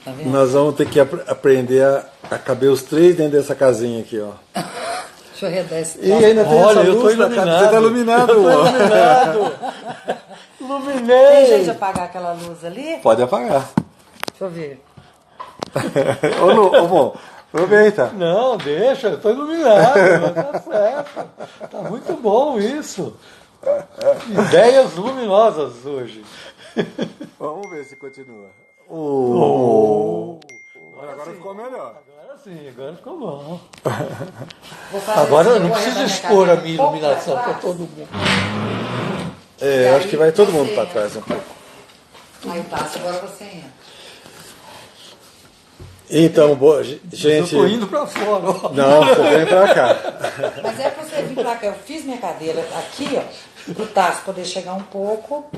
Tá vendo? Nós vamos ter que aprender a caber os 3 dentro dessa casinha aqui, ó. Deixa eu redar esse E ainda tem Olha, essa eu tô luz na casa. iluminado. Você tá iluminado, Eu tô ó. iluminado. Iluminei. Tem jeito de apagar aquela luz ali? Pode apagar. Deixa eu ver. Ô, Lu, ô, bom, aproveita. Não, deixa, eu tô iluminado. Tá certo. Tá muito bom isso. Ideias luminosas hoje. Vamos ver se continua. Agora ficou melhor. Agora sim, agora ficou bom. Vou fazer Agora assim, eu não vou preciso arredar expor a cadeira minha um pouco iluminação pra para trás. todo mundo. É, eu acho que vai todo mundo para trás um pouco. Aí passa, agora você entra. Então, boa, Eu gente. tô indo para fora. Ó. Não, você vem pra cá. Mas é pra você vir pra cá. Eu fiz minha cadeira aqui, ó, pro Tasso poder chegar um pouco.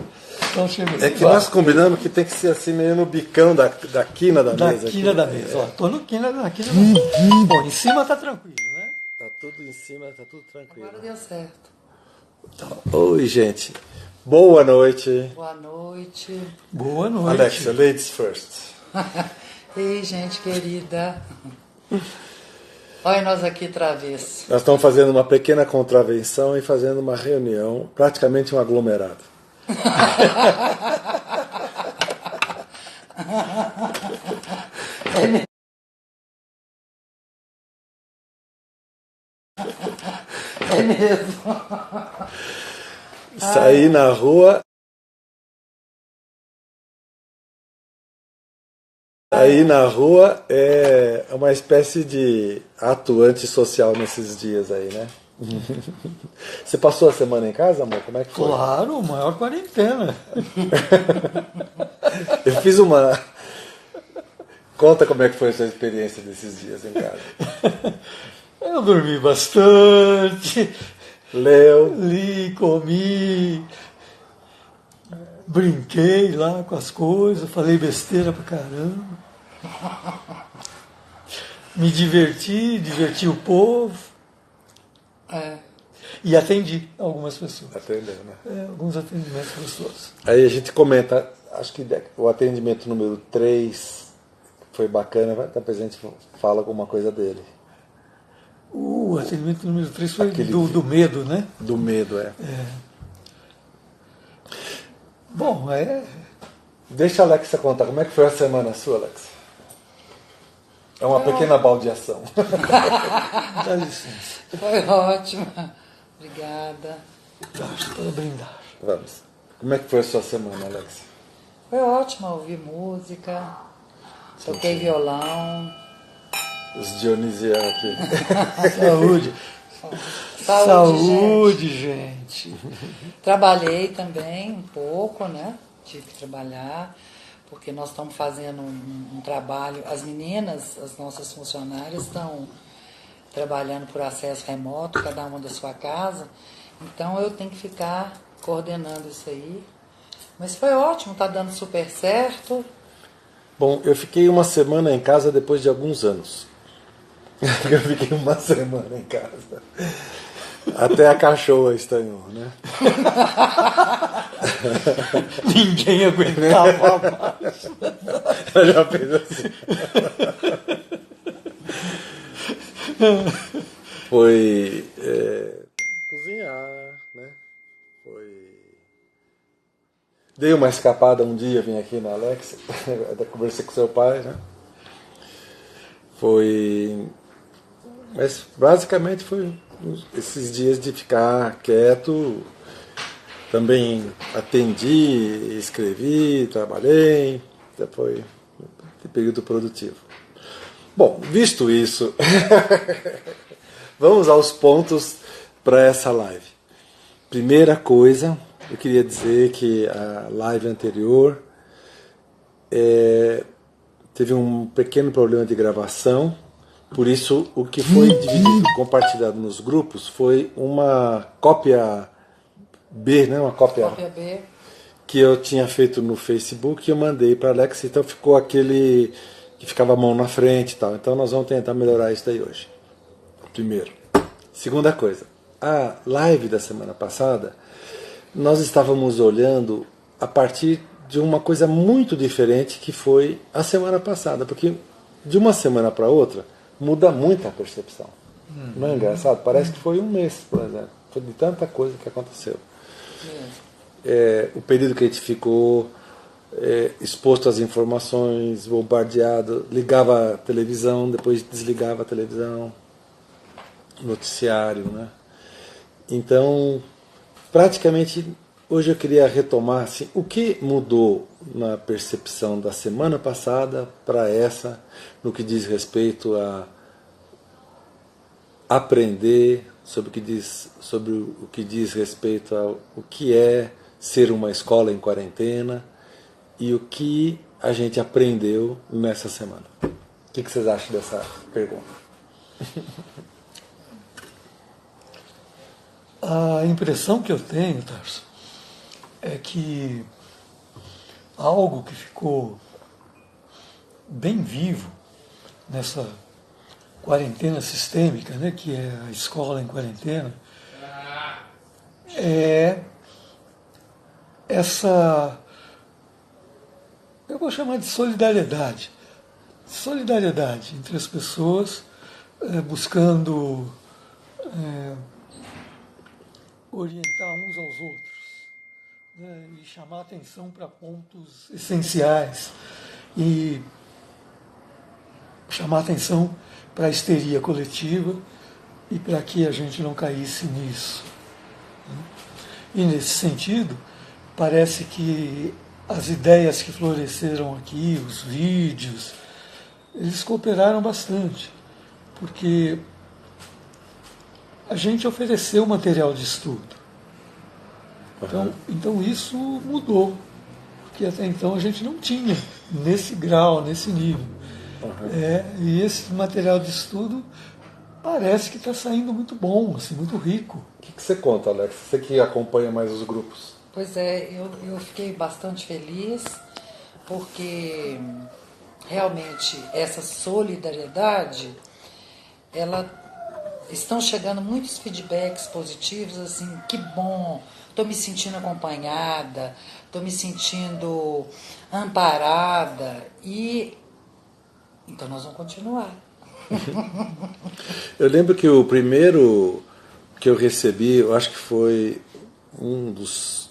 Então, chega. É que nós combinamos que tem que ser assim meio no bicão da quina da Da mesa. quina aqui. da mesa. Ó, tô na quina da mesa. Bom, em cima tá tranquilo, né? Tá tudo em cima, tá tudo tranquilo. Agora deu certo. Oi, gente. Boa noite. Boa noite. Boa noite. Alexa, ladies first. Ei, gente querida. Olha nós aqui travesso. Nós estamos fazendo uma pequena contravenção e fazendo uma reunião, praticamente um aglomerado. É mesmo. Sair na rua. Aí na rua é uma espécie de ato antissocial nesses dias aí, né? Você passou a semana em casa, amor? Como é que foi? Claro, maior quarentena. Eu fiz uma. Conta como é que foi a sua experiência desses dias em casa. Eu dormi bastante, Leu. li, comi, brinquei lá com as coisas, falei besteira pra caramba. Me diverti o povo É. e atendi algumas pessoas. Atendeu, né? Alguns atendimentos gostosos. Aí a gente comenta, acho que o atendimento número 3 foi bacana, depois a gente fala alguma coisa dele. O atendimento número 3 foi Aquele do medo, né? Do medo, é. Bom, Deixa a Alexa contar, como é que foi a semana sua, Alexa? É uma pequena baldeação. dá licença. Foi ótima. Obrigada. Para brindar. Vamos. Como é que foi a sua semana, Alexa? Foi ótima ouvir música. Toquei violão. Os Dionisianos aqui. Saúde. Saúde, gente. Trabalhei também um pouco, né? Tive que trabalhar, porque nós estamos fazendo um trabalho. As meninas, as nossas funcionárias, estão trabalhando por acesso remoto, cada uma da sua casa. Então eu tenho que ficar coordenando isso aí. Mas foi ótimo, tá dando super certo. Bom, eu fiquei uma semana em casa depois de alguns anos. Eu fiquei uma semana em casa. Até a cachorra estranhou, né? Ninguém aguentava mais. Ela já fez assim. Foi cozinhar, né? Dei uma escapada um dia, vim aqui na Alexa, até conversei com seu pai, né? Mas basicamente foi esses dias de ficar quieto. Também atendi, escrevi, trabalhei. Foi período produtivo. Bom, visto isso, vamos aos pontos para essa live. Primeira coisa, eu queria dizer que a live anterior teve um pequeno problema de gravação, por isso o que foi dividido, compartilhado nos grupos foi uma cópia B, né? Uma cópia B. Que eu tinha feito no Facebook e eu mandei para a Alexa, então ficou aquele que ficava a mão na frente e tal. Então nós vamos tentar melhorar isso daí hoje. Primeiro. Segunda coisa, a live da semana passada, nós estávamos olhando a partir de uma coisa muito diferente que foi a semana passada, porque de uma semana para outra muda muito a percepção. Não é engraçado? Parece que foi um mês, por exemplo. Foi de tanta coisa que aconteceu. O período que a gente ficou exposto às informações, bombardeado, ligava a televisão, depois desligava a televisão, noticiário, né? Então, praticamente, hoje eu queria retomar assim, o que mudou na percepção da semana passada para essa, no que diz respeito a aprender, sobre o que diz respeito ao o que é ser uma escola em quarentena e o que a gente aprendeu nessa semana. O que vocês acham dessa pergunta? A impressão que eu tenho, Tarso, é que algo que ficou bem vivo nessa quarentena sistêmica, né, que é a escola em quarentena, é essa, eu vou chamar de solidariedade. Solidariedade entre as pessoas, buscando orientar uns aos outros, né, e chamar atenção para pontos essenciais e chamar atenção para a histeria coletiva e para que a gente não caísse nisso. E nesse sentido, parece que as ideias que floresceram aqui, os vídeos, eles cooperaram bastante, porque a gente ofereceu material de estudo. Então isso mudou, porque até então a gente não tinha nesse grau, nesse nível. E esse material de estudo parece que está saindo muito bom, assim, muito rico. O que você conta, Alex? Você que acompanha mais os grupos. Pois é, eu fiquei bastante feliz, porque realmente essa solidariedade, estão chegando muitos feedbacks positivos, assim, que bom, estou me sentindo acompanhada, estou me sentindo amparada, então nós vamos continuar. Eu lembro que o primeiro que eu recebi, eu acho que foi um dos...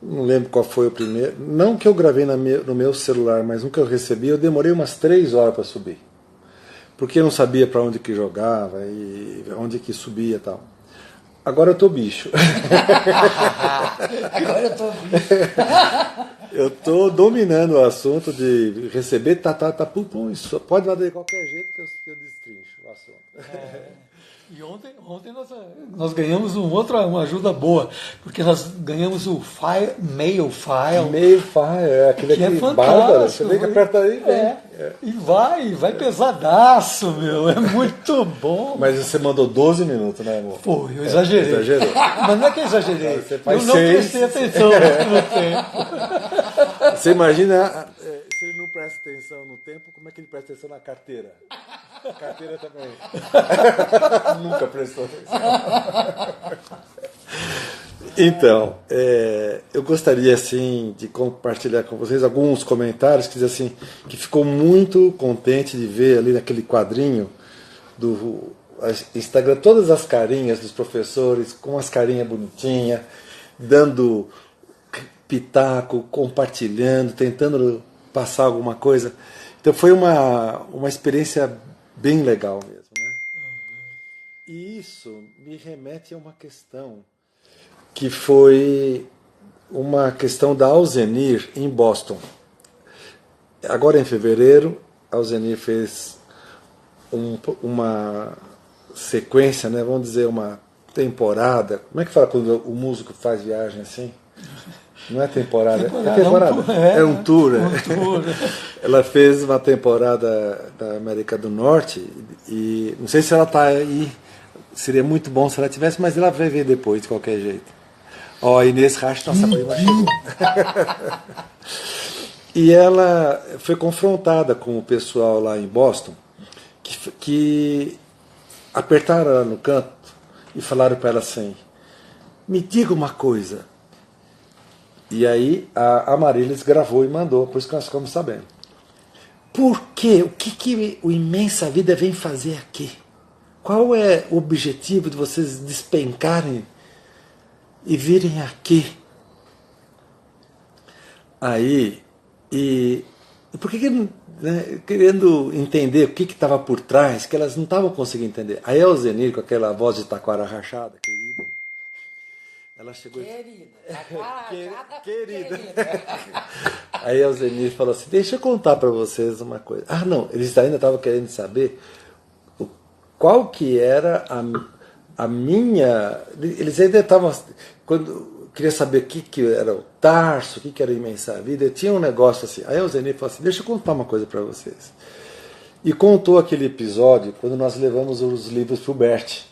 Não lembro qual foi o primeiro. Não que eu gravei no meu celular, mas um que eu recebi, eu demorei umas 3 horas para subir. Porque eu não sabia para onde que jogava e onde que subia e tal. Agora eu tô bicho. Agora eu tô bicho. Eu tô dominando o assunto de receber, pum, isso pode mandar de qualquer jeito que eu destrincho o assunto. E ontem nós ganhamos uma ajuda boa, porque nós ganhamos o Mail File. Aquele que é fantástico. Bárbara, você tem que apertar aí, vem. E vai pesadaço, meu, é muito bom. Mas você mandou 12 minutos, né, amor? Foi, eu exagerei. Exagerou. Mas não é que eu exagerei, Você faz eu não 6. prestei atenção no tempo. Você imagina, se ele não presta atenção no tempo, como é que ele presta atenção na carteira? A carteira também. Nunca prestou atenção. Então, eu gostaria assim de compartilhar com vocês alguns comentários que dizem assim, que ficou muito contente de ver ali naquele quadrinho do Instagram todas as carinhas dos professores com as carinhas bonitinhas, dando pitaco, compartilhando, tentando passar alguma coisa. Então foi uma experiência bem legal mesmo, né? E isso me remete a uma questão que foi uma questão da Alzenir em Boston. Agora em fevereiro, a Alzenir fez uma sequência, né, vamos dizer uma temporada. Como é que fala quando o músico faz viagem assim? Não é temporada, é um tour. Ela fez uma temporada da América do Norte e não sei se ela está aí, seria muito bom se ela tivesse, mas ela vai ver depois de qualquer jeito. Ó, Inês Rasch, nossa prima chegou. E ela foi confrontada com o pessoal lá em Boston que apertaram ela no canto e falaram para ela assim: me diga uma coisa, E aí a Marilis gravou e mandou, por isso que nós ficamos sabendo. Por quê? O que o Imensa Vida vem fazer aqui? Qual é o objetivo de vocês despencarem e virem aqui? Aí, e por que né, querendo entender o que estava por trás, que elas não estavam conseguindo entender. Aí a Elzenir, com aquela voz de taquara rachada, querida, ela chegou querida. Aí a Elzenir falou assim, deixa eu contar para vocês uma coisa. Ah, não, eles ainda estavam querendo saber qual que era a minha... Eles ainda estavam... Queria saber o que era o Tarso, o que era a Imensa Vida. Eu tinha um negócio assim. Aí o Zenir falou assim, deixa eu contar uma coisa para vocês. E contou aquele episódio quando nós levamos os livros para o Bert.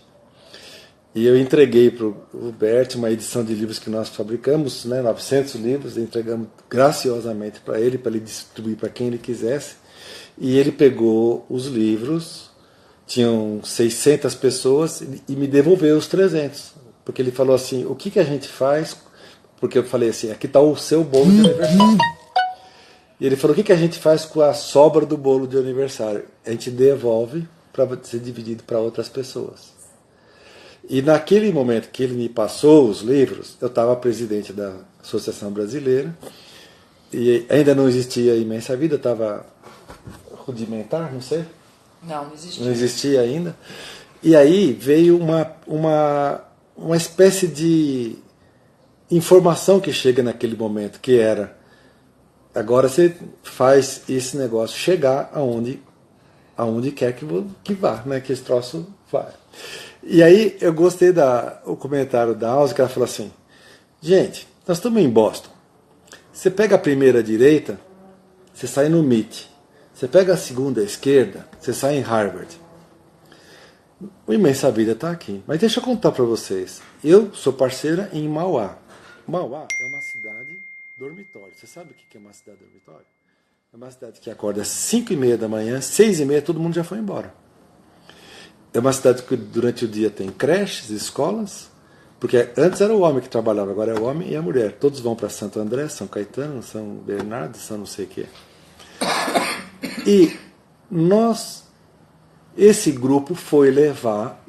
E eu entreguei para o Bert uma edição de livros que nós fabricamos, né, 900 livros, entregamos graciosamente para ele distribuir para quem ele quisesse. E ele pegou os livros, tinham 600 pessoas, e me devolveu os 300. Porque ele falou assim, o que a gente faz? Porque eu falei assim, aqui está o seu bolo de aniversário. E ele falou, o que a gente faz com a sobra do bolo de aniversário? A gente devolve para ser dividido para outras pessoas. E naquele momento que ele me passou os livros, eu estava presidente da Associação Brasileira, e ainda não existia a Imensa Vida, estava rudimentar, não sei. Não existia. Não existia ainda. E aí veio uma espécie de informação que chega naquele momento, que era, agora você faz esse negócio chegar aonde quer que vá, né, que esse troço vá. E aí eu gostei o comentário da Alza, que ela falou assim, gente, nós estamos em Boston, você pega a primeira direita, você sai no MIT, você pega a segunda esquerda, você sai em Harvard. O Imensa Vida está aqui. Mas deixa eu contar para vocês. Eu sou parceira em Mauá. Mauá é uma cidade dormitório. Você sabe o que é uma cidade dormitório? É uma cidade que acorda às 5h30 da manhã, 6h30 todo mundo já foi embora. É uma cidade que durante o dia tem creches, escolas, porque antes era o homem que trabalhava, agora é o homem e a mulher. Todos vão para Santo André, São Caetano, São Bernardo, São não sei o quê. E esse grupo foi levar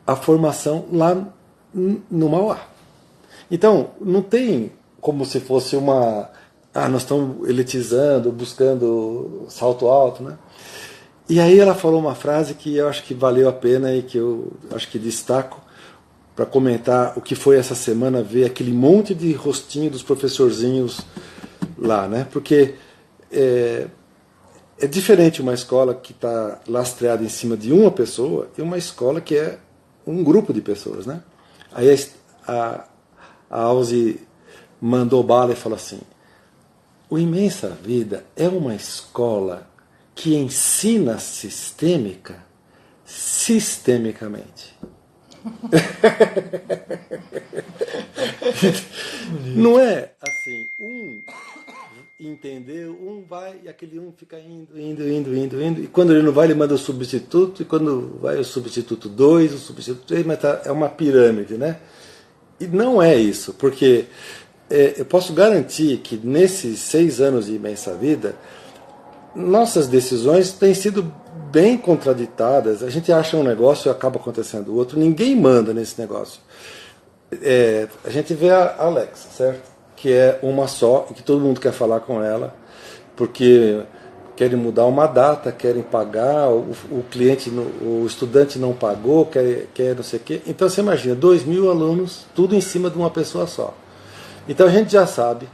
a formação lá no Mauá. Então, não tem como se fosse nós estamos elitizando, buscando salto alto, né? E aí ela falou uma frase que eu acho que valeu a pena e que eu acho que destaco para comentar o que foi essa semana, ver aquele monte de rostinho dos professorzinhos lá, né? Porque é diferente uma escola que está lastreada em cima de uma pessoa e uma escola que é um grupo de pessoas, né? Aí a Alze mandou bala e falou assim, o Imensa Vida é uma escola que ensina sistemicamente. Não é assim, entendeu, vai e aquele fica indo, e quando ele não vai ele manda o substituto, e quando vai o substituto 2, o substituto 3, mas é uma pirâmide, né? E não é isso, porque eu posso garantir que nesses 6 anos de Imensa Vida, nossas decisões têm sido bem contraditadas. A gente acha um negócio e acaba acontecendo outro. Ninguém manda nesse negócio. A gente vê a Alexa, certo? Que é uma só e que todo mundo quer falar com ela, porque querem mudar uma data, querem pagar, o cliente, o estudante não pagou, quer não sei o quê. Então você imagina, 2.000 alunos, tudo em cima de uma pessoa só. Então a gente já sabe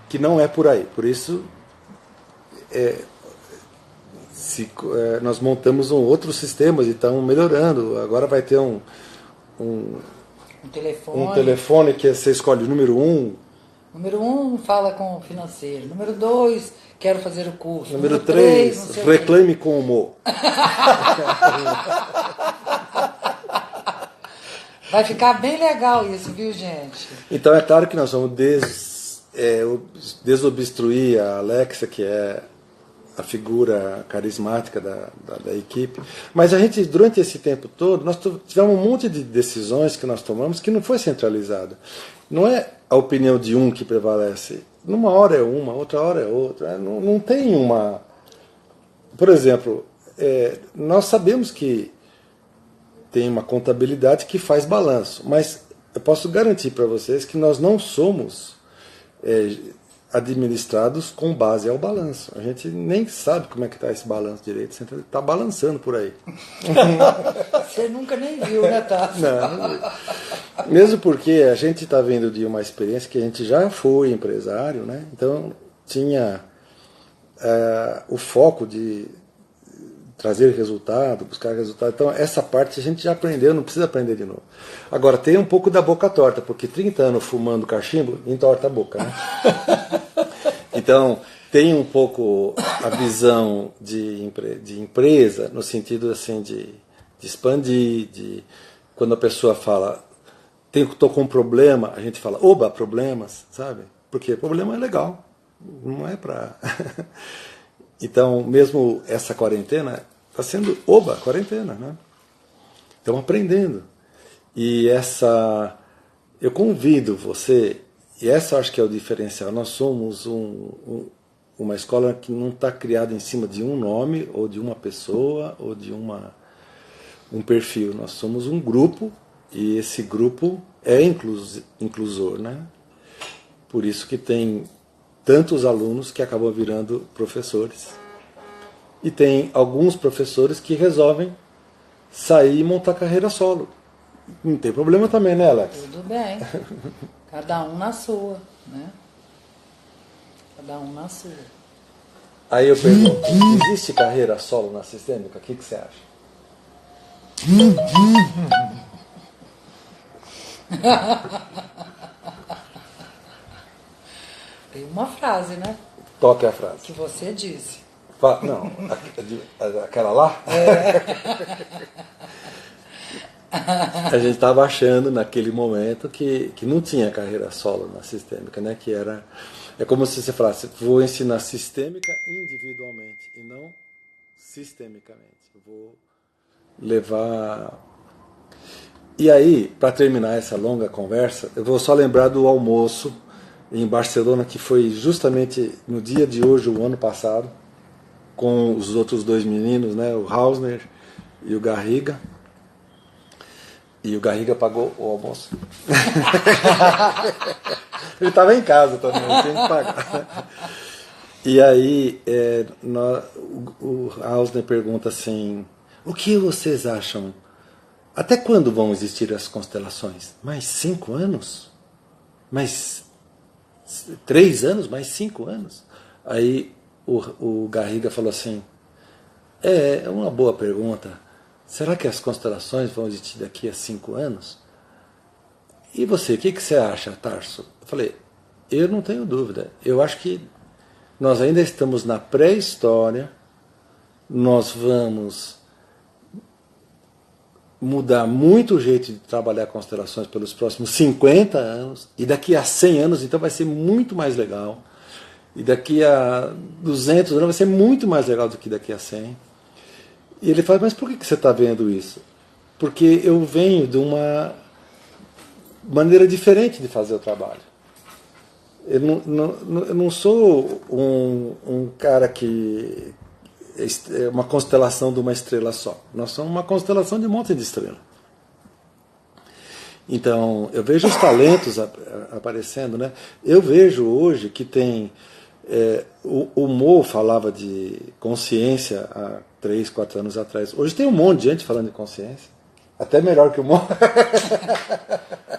que não é por aí. Por isso, nós montamos outros sistemas e estamos melhorando. Agora vai ter um telefone que você escolhe o número 1. Número 1, fala com o financeiro. Número 2, quero fazer o curso. Número 3, reclame com humor. Vai ficar bem legal isso, viu, gente? Então é claro que nós vamos desobstruir a Alexa, que é a figura carismática da equipe. Mas a gente, durante esse tempo todo, nós tivemos um monte de decisões que nós tomamos que não foi centralizada. Não é a opinião de um que prevalece. Numa hora é uma, outra hora é outra. Não tem uma... Por exemplo, nós sabemos que tem uma contabilidade que faz balanço, mas eu posso garantir para vocês que nós não somos administrados com base ao balanço. A gente nem sabe como é que está esse balanço direito, você está balançando por aí. Você nunca nem viu, né, Tasso? Não, mesmo porque a gente está vindo de uma experiência que a gente já foi empresário, né? Então tinha o foco de trazer resultado, buscar resultado. Então essa parte a gente já aprendeu, não precisa aprender de novo. Agora tem um pouco da boca torta, porque 30 anos fumando cachimbo entorta a boca, né? Então tem um pouco a visão de empresa, no sentido assim de expandir, quando a pessoa fala estou com um problema, a gente fala, oba, problemas, sabe? Porque problema é legal, não é para... Então, mesmo essa quarentena está sendo, oba, quarentena, né? Estamos aprendendo. E eu convido você, e essa acho que é o diferencial, nós somos uma escola que não está criada em cima de um nome, ou de uma pessoa, ou de um perfil. Nós somos um grupo, e esse grupo é inclusor, né? Por isso que tem tantos alunos que acabam virando professores. E tem alguns professores que resolvem sair e montar carreira solo. Não tem problema também, né, Alex? Tudo bem. Cada um na sua, né? Cada um na sua. Aí eu pergunto, existe carreira solo na sistêmica? O que você acha? Tem uma frase, né? Toque a frase. Que você disse. Não, aquela lá? A gente estava achando naquele momento que não tinha carreira solo na sistêmica, né? Que é como se você falasse, vou ensinar sistêmica individualmente e não sistemicamente. Eu vou levar... E aí, para terminar essa longa conversa, eu vou só lembrar do almoço em Barcelona, que foi justamente no dia de hoje, o ano passado, com os outros dois meninos, né, o Hausner e o Garriga. E o Garriga pagou o almoço. Ele estava em casa também, tinha que pagar. E aí o Hausner pergunta assim, o que vocês acham? Até quando vão existir as constelações? Mais 5 anos? Mais 3 anos? Mais 5 anos? Aí o Garriga falou assim, é uma boa pergunta. Será que as constelações vão existir daqui a 5 anos? E você, o que você acha, Tarso? Eu falei, eu não tenho dúvida. Eu acho que nós ainda estamos na pré-história, nós vamos mudar muito o jeito de trabalhar constelações pelos próximos 50 anos, e daqui a 100 anos, então vai ser muito mais legal. E daqui a 200 anos vai ser muito mais legal do que daqui a 100. E ele fala, mas por que você está vendo isso? Porque eu venho de uma maneira diferente de fazer o trabalho. Eu não sou um cara que é uma constelação de uma estrela só. Nós somos uma constelação de um monte de estrelas. Então, eu vejo os talentos aparecendo, né? Eu vejo hoje que tem... o Mo falava de consciência há 3, 4 anos atrás. Hoje tem um monte de gente falando de consciência. Até melhor que o Mo.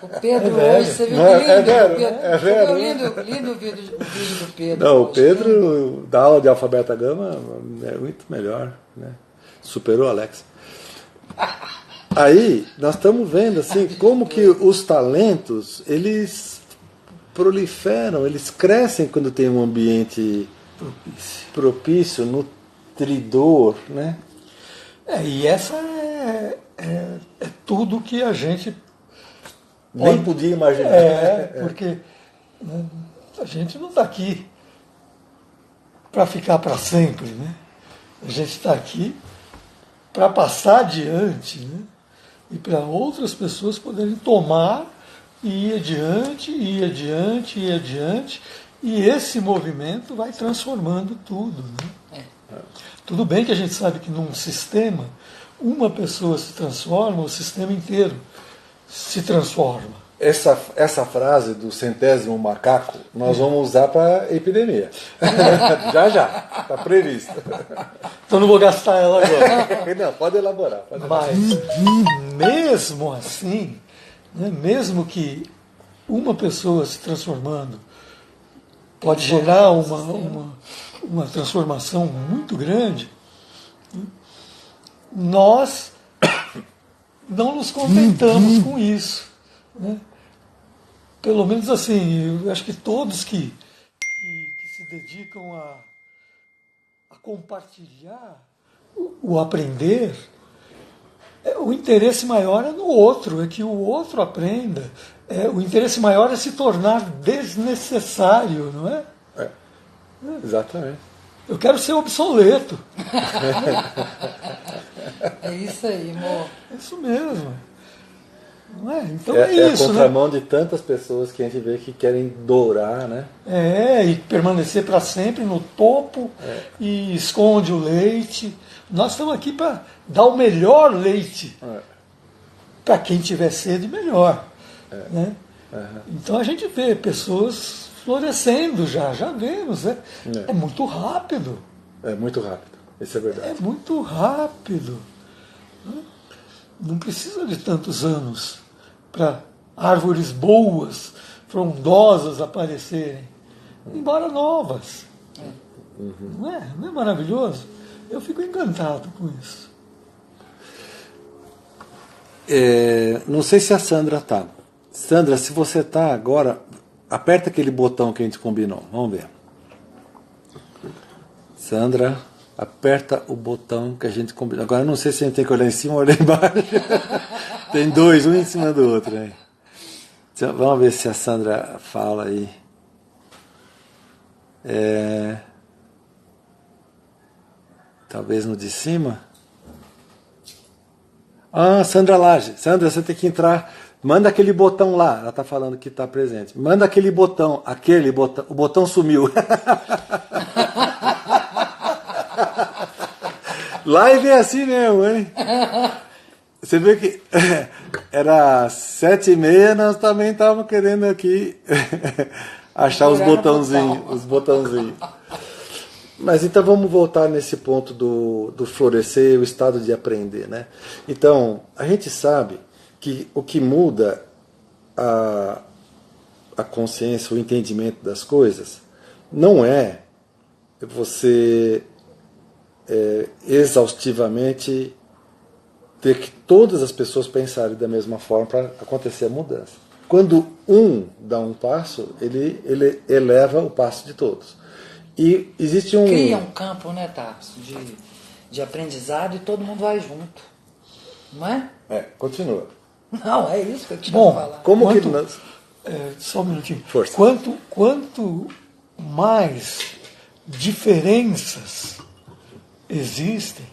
O Pedro hoje, você viu que lindo? Lindo o vídeo do Pedro. Não, o Pedro, da aula de alfabeto gama, é muito melhor, né? Superou o Alex. Aí, nós estamos vendo assim, como que os talentos, eles proliferam, eles crescem quando tem um ambiente propício, nutridor, né? E essa é tudo que a gente nem podia imaginar. Porque a gente não está aqui para ficar para sempre, né? A gente está aqui para passar adiante, né? E para outras pessoas poderem tomar e ir adiante, ir adiante, ir adiante. E esse movimento vai transformando tudo, né? Tudo bem que a gente sabe que num sistema, uma pessoa se transforma, o sistema inteiro se transforma. Essa frase do 100º macaco nós vamos usar para epidemia. Já. Está previsto. Então não vou gastar ela agora. Não, pode elaborar. Mas, mesmo assim, né, mesmo que uma pessoa se transformando pode gerar uma transformação muito grande, né, nós não nos contentamos com isso. Né? Pelo menos assim, eu acho que todos que se dedicam a compartilhar o aprender, o interesse maior é no outro, é que o outro aprenda. O interesse maior é se tornar desnecessário, não é? Exatamente. Eu quero ser obsoleto. É isso aí, amor. É isso mesmo. Não é? Então é isso, a contramão, né? de tantas pessoas que a gente vê que querem dourar, né? E permanecer para sempre no topo e esconde o leite. Nós estamos aqui para dar o melhor leite. Para quem tiver sede, melhor. Né? Então a gente vê pessoas florescendo já vemos. Né? É muito rápido. É muito rápido, isso é verdade. É muito rápido. Não precisa de tantos anos para árvores boas, frondosas aparecerem, embora novas. Não é maravilhoso? Eu fico encantado com isso. Não sei se a Sandra está. Sandra, se você está agora, aperta aquele botão que a gente combinou. Vamos ver. Sandra, aperta o botão que a gente combinou. Agora eu não sei se a gente tem que olhar em cima ou olhar embaixo. Tem dois, um em cima do outro. Aí. Então, vamos ver se a Sandra fala aí. Talvez no de cima. Sandra Lage. Sandra, você tem que entrar. Manda aquele botão lá. Ela está falando que está presente. Manda aquele botão. O botão sumiu. Live é assim mesmo, hein? Você vê que era 7h30, nós também estávamos querendo aqui achar os botãozinhos. Mas então vamos voltar nesse ponto do florescer, o estado de aprender, né? Então, a gente sabe que o que muda a consciência, o entendimento das coisas, não é você exaustivamente ter que todas as pessoas pensarem da mesma forma para acontecer a mudança. Quando um dá um passo, ele eleva o passo de todos. E existe Cria um campo, né, Tarso, de aprendizado e todo mundo vai junto. Não é? Continua. Não, é isso que eu tinha que falar. Que nós... Só um minutinho. Força. Quanto mais diferenças existem,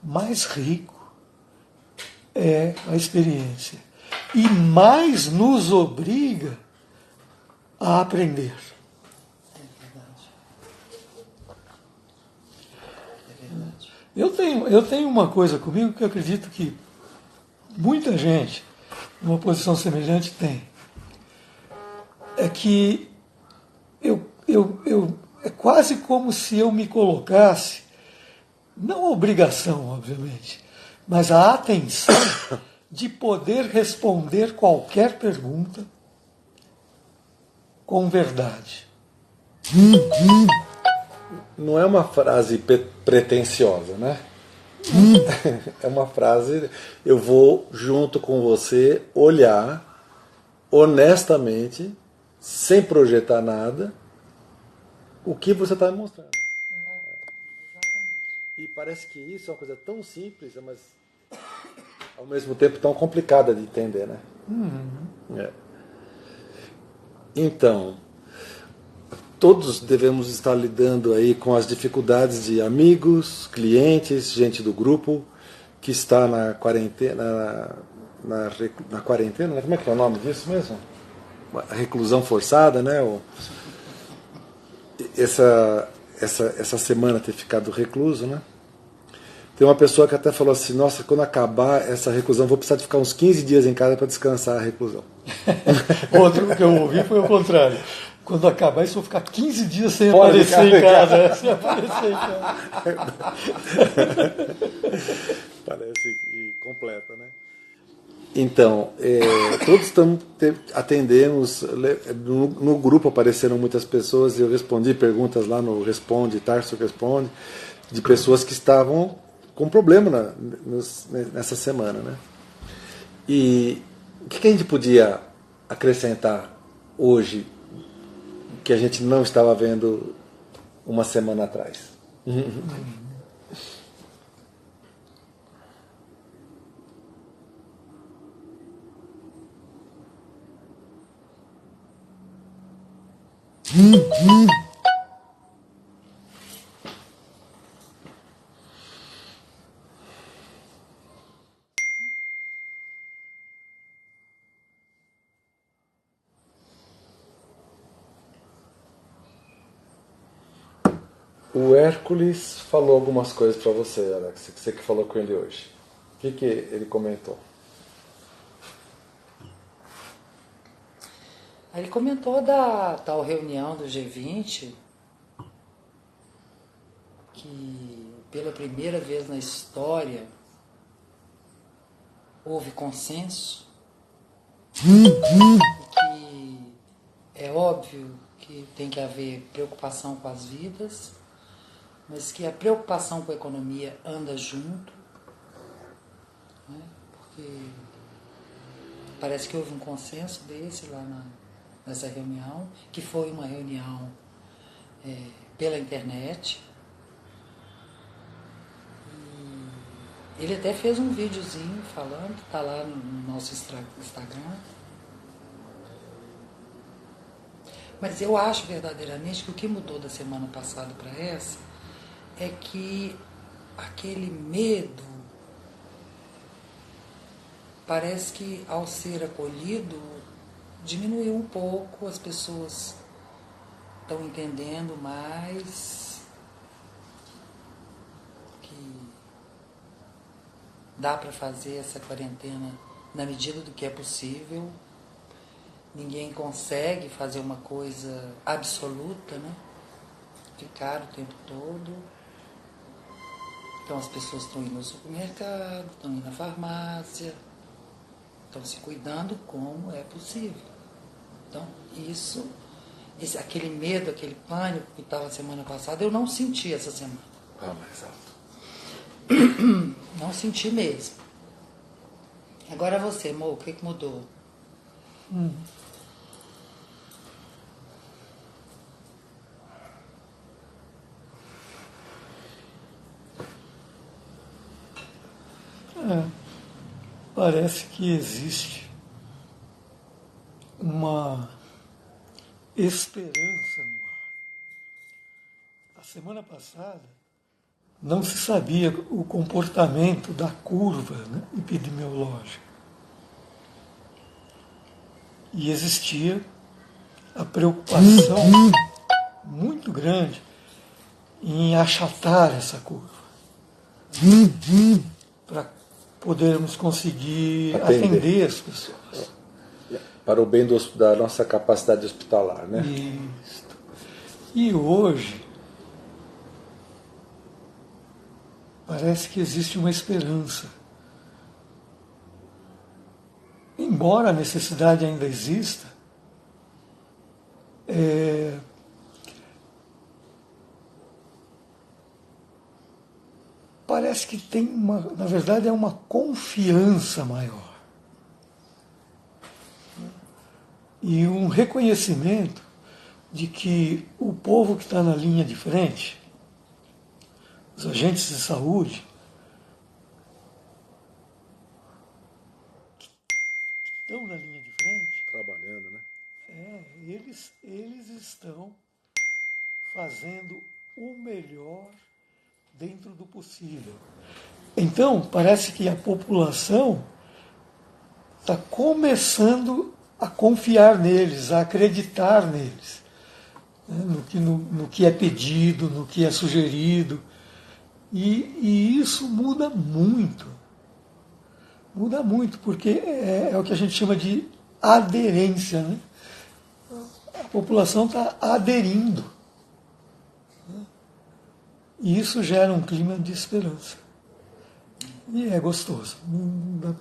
mais rico é a experiência e mais nos obriga a aprender. É verdade. Eu tenho uma coisa comigo que eu acredito que muita gente numa posição semelhante tem. É que é quase como se eu me colocasse, não a obrigação, obviamente, mas a atenção de poder responder qualquer pergunta com verdade. Não é uma frase pretensiosa, né? É uma frase, eu vou junto com você olhar honestamente, sem projetar nada, o que você está me mostrando. E parece que isso é uma coisa tão simples, mas ao mesmo tempo tão complicada de entender, né? Então, todos devemos estar lidando aí com as dificuldades de amigos, clientes, gente do grupo que está na quarentena, na quarentena, como é que é o nome disso mesmo? A reclusão forçada, né? Essa semana ter ficado recluso, né? Tem uma pessoa que até falou assim, nossa, quando acabar essa reclusão, vou precisar de ficar uns 15 dias em casa para descansar a reclusão. Outro que eu ouvi foi o contrário. Quando acabar isso, eu vou ficar 15 dias sem Fora de aparecer em casa. casa. Sem aparecer em casa. Parece que completa, né? Então, todos atendemos, no grupo apareceram muitas pessoas, eu respondi perguntas lá no Responde, Tarso Responde, de pessoas que estavam com problema nessa semana, né? E o que a gente podia acrescentar hoje que a gente não estava vendo uma semana atrás? O Hércules falou algumas coisas para você, Alex, você que falou com ele hoje. O que ele comentou? Ele comentou da tal reunião do G20, que pela primeira vez na história houve consenso, que é óbvio que tem que haver preocupação com as vidas, mas que a preocupação com a economia anda junto, né? Porque parece que houve um consenso desse lá nessa reunião, que foi uma reunião pela internet. E ele até fez um videozinho falando, está lá no nosso Instagram. Mas eu acho verdadeiramente que o que mudou da semana passada para essa é que aquele medo parece que ao ser acolhido diminuiu um pouco, as pessoas estão entendendo mais que dá para fazer essa quarentena na medida do que é possível. Ninguém consegue fazer uma coisa absoluta, né? Ficar o tempo todo. Então as pessoas estão indo no supermercado, estão indo na farmácia, estão se cuidando como é possível. Então aquele medo, aquele pânico que estava semana passada, eu não senti essa semana. Mais alto. Não senti mesmo. Agora você, Mo, o que mudou? Parece que existe uma esperança no ar. A semana passada não se sabia o comportamento da curva, né, epidemiológica. E existia a preocupação muito grande em achatar essa curva para podermos conseguir atender as pessoas. Para o bem da nossa capacidade hospitalar, né? Isso. E hoje parece que existe uma esperança. Embora a necessidade ainda exista, parece que tem na verdade é uma confiança maior. E um reconhecimento de que o povo que está na linha de frente, os agentes de saúde, que estão na linha de frente, Trabalhando, né? eles estão fazendo o melhor dentro do possível. Então, parece que a população está começando a confiar neles, a acreditar neles, né, no que é pedido, no que é sugerido. E isso muda muito. Muda muito, porque é o que a gente chama de aderência. Né? A população está aderindo. Né? E isso gera um clima de esperança. E é gostoso. Não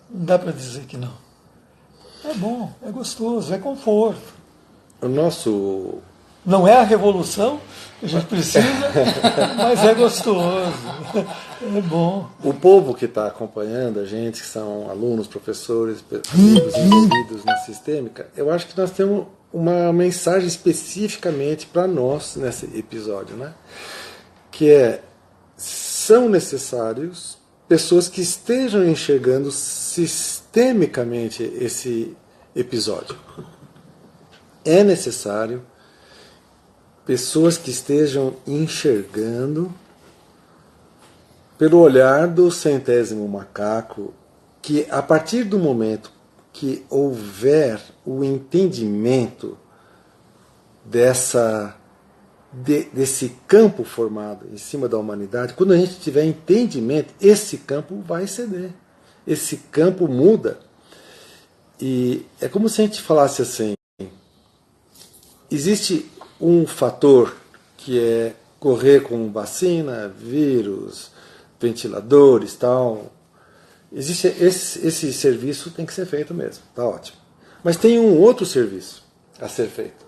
dá para dizer que não. É bom, é gostoso, é conforto. O nosso... Não é a revolução que a gente precisa, mas é gostoso, é bom. O povo que está acompanhando a gente, que são alunos, professores, amigos envolvidos na Sistêmica, eu acho que nós temos uma mensagem especificamente para nós nesse episódio, né? Que é: são necessários pessoas que estejam enxergando sistemicamente esse episódio. É necessário pessoas que estejam enxergando pelo olhar do centésimo macaco, que a partir do momento que houver o entendimento desse campo formado em cima da humanidade, quando a gente tiver entendimento, esse campo vai ceder, esse campo muda. E é como se a gente falasse assim: existe um fator que é correr com vacina, vírus, ventiladores, tal. Existe esse serviço, tem que ser feito mesmo, tá ótimo. Mas tem um outro serviço a ser feito,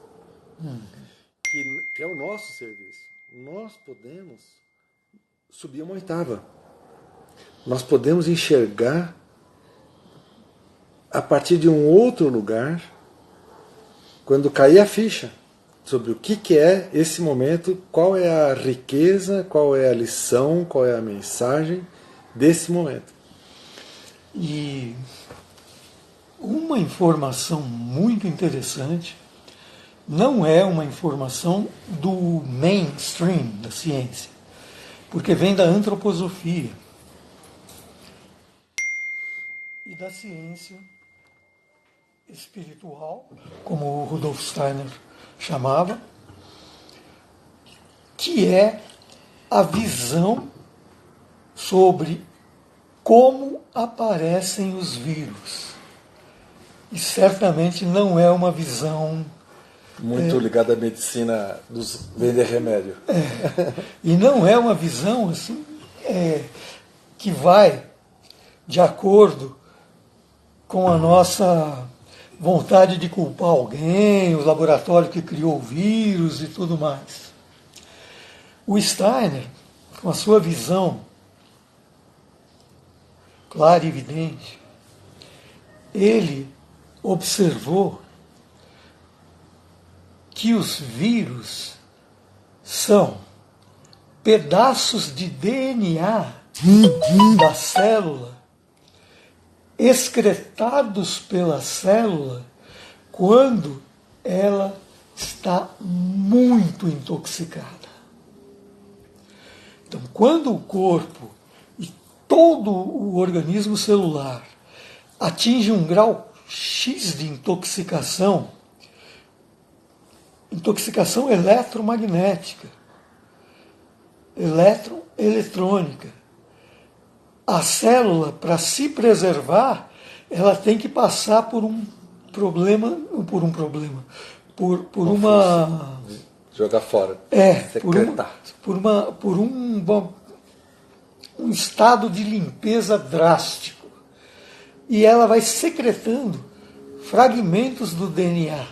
que é o nosso serviço. Nós podemos subir uma oitava. Nós podemos enxergar a partir de um outro lugar, quando cair a ficha sobre o que é esse momento, qual é a riqueza, qual é a lição, qual é a mensagem desse momento. E uma informação muito interessante, não é uma informação do mainstream da ciência, porque vem da antroposofia e da ciência espiritual, como o Rudolf Steiner chamava, que é a visão sobre como aparecem os vírus. E certamente não é uma visão muito ligada à medicina dos vender remédio. E não é uma visão assim, que vai de acordo com a nossa vontade de culpar alguém, o laboratório que criou o vírus e tudo mais. O Steiner, com a sua visão clara e evidente, ele observou que os vírus são pedaços de DNA da célula excretados pela célula quando ela está muito intoxicada. Então, quando o corpo e todo o organismo celular atinge um grau X de intoxicação eletromagnética, eletrônica, a célula, para se preservar, ela tem que passar por uma jogar fora, secretar, por um estado de limpeza drástico, e ela vai secretando fragmentos do DNA,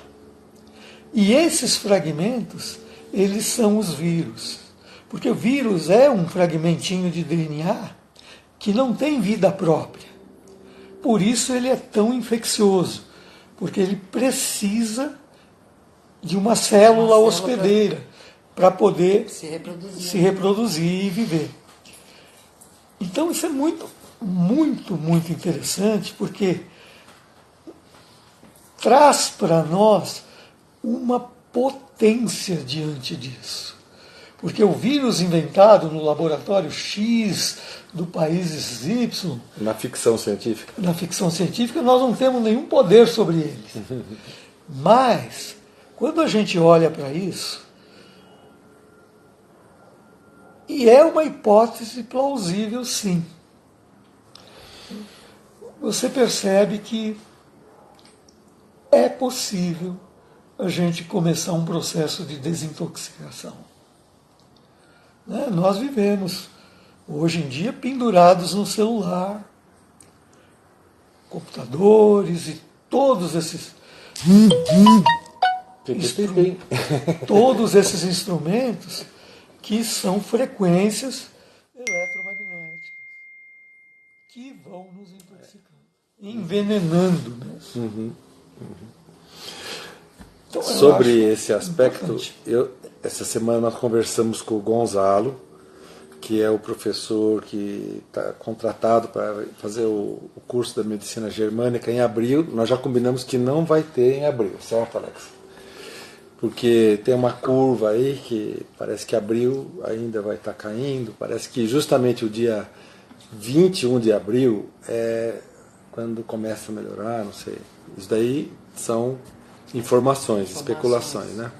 e esses fragmentos, eles são os vírus, porque o vírus é um fragmentinho de DNA que não tem vida própria. Por isso ele é tão infeccioso, porque ele precisa de uma célula hospedeira para poder se reproduzir e viver. Então isso é muito, muito, muito interessante, porque traz para nós uma potência impotência diante disso. Porque o vírus inventado no laboratório X do país Y, Na ficção científica. nós não temos nenhum poder sobre eles. Mas, quando a gente olha para isso, e é uma hipótese plausível, sim, você percebe que é possível a gente começar um processo de desintoxicação. Né? Nós vivemos, hoje em dia, pendurados no celular, computadores e todos esses todos esses instrumentos que são frequências eletromagnéticas que vão nos intoxicando, envenenando. Né? Então, Sobre esse aspecto, importante. essa semana nós conversamos com o Gonzalo, que é o professor que está contratado para fazer o curso da medicina germânica em abril. Nós já combinamos que não vai ter em abril, certo, Alex? Porque tem uma curva aí que parece que abril ainda vai estar caindo, parece que justamente o dia 21 de abril é quando começa a melhorar, não sei. Isso daí são informações, especulações, né?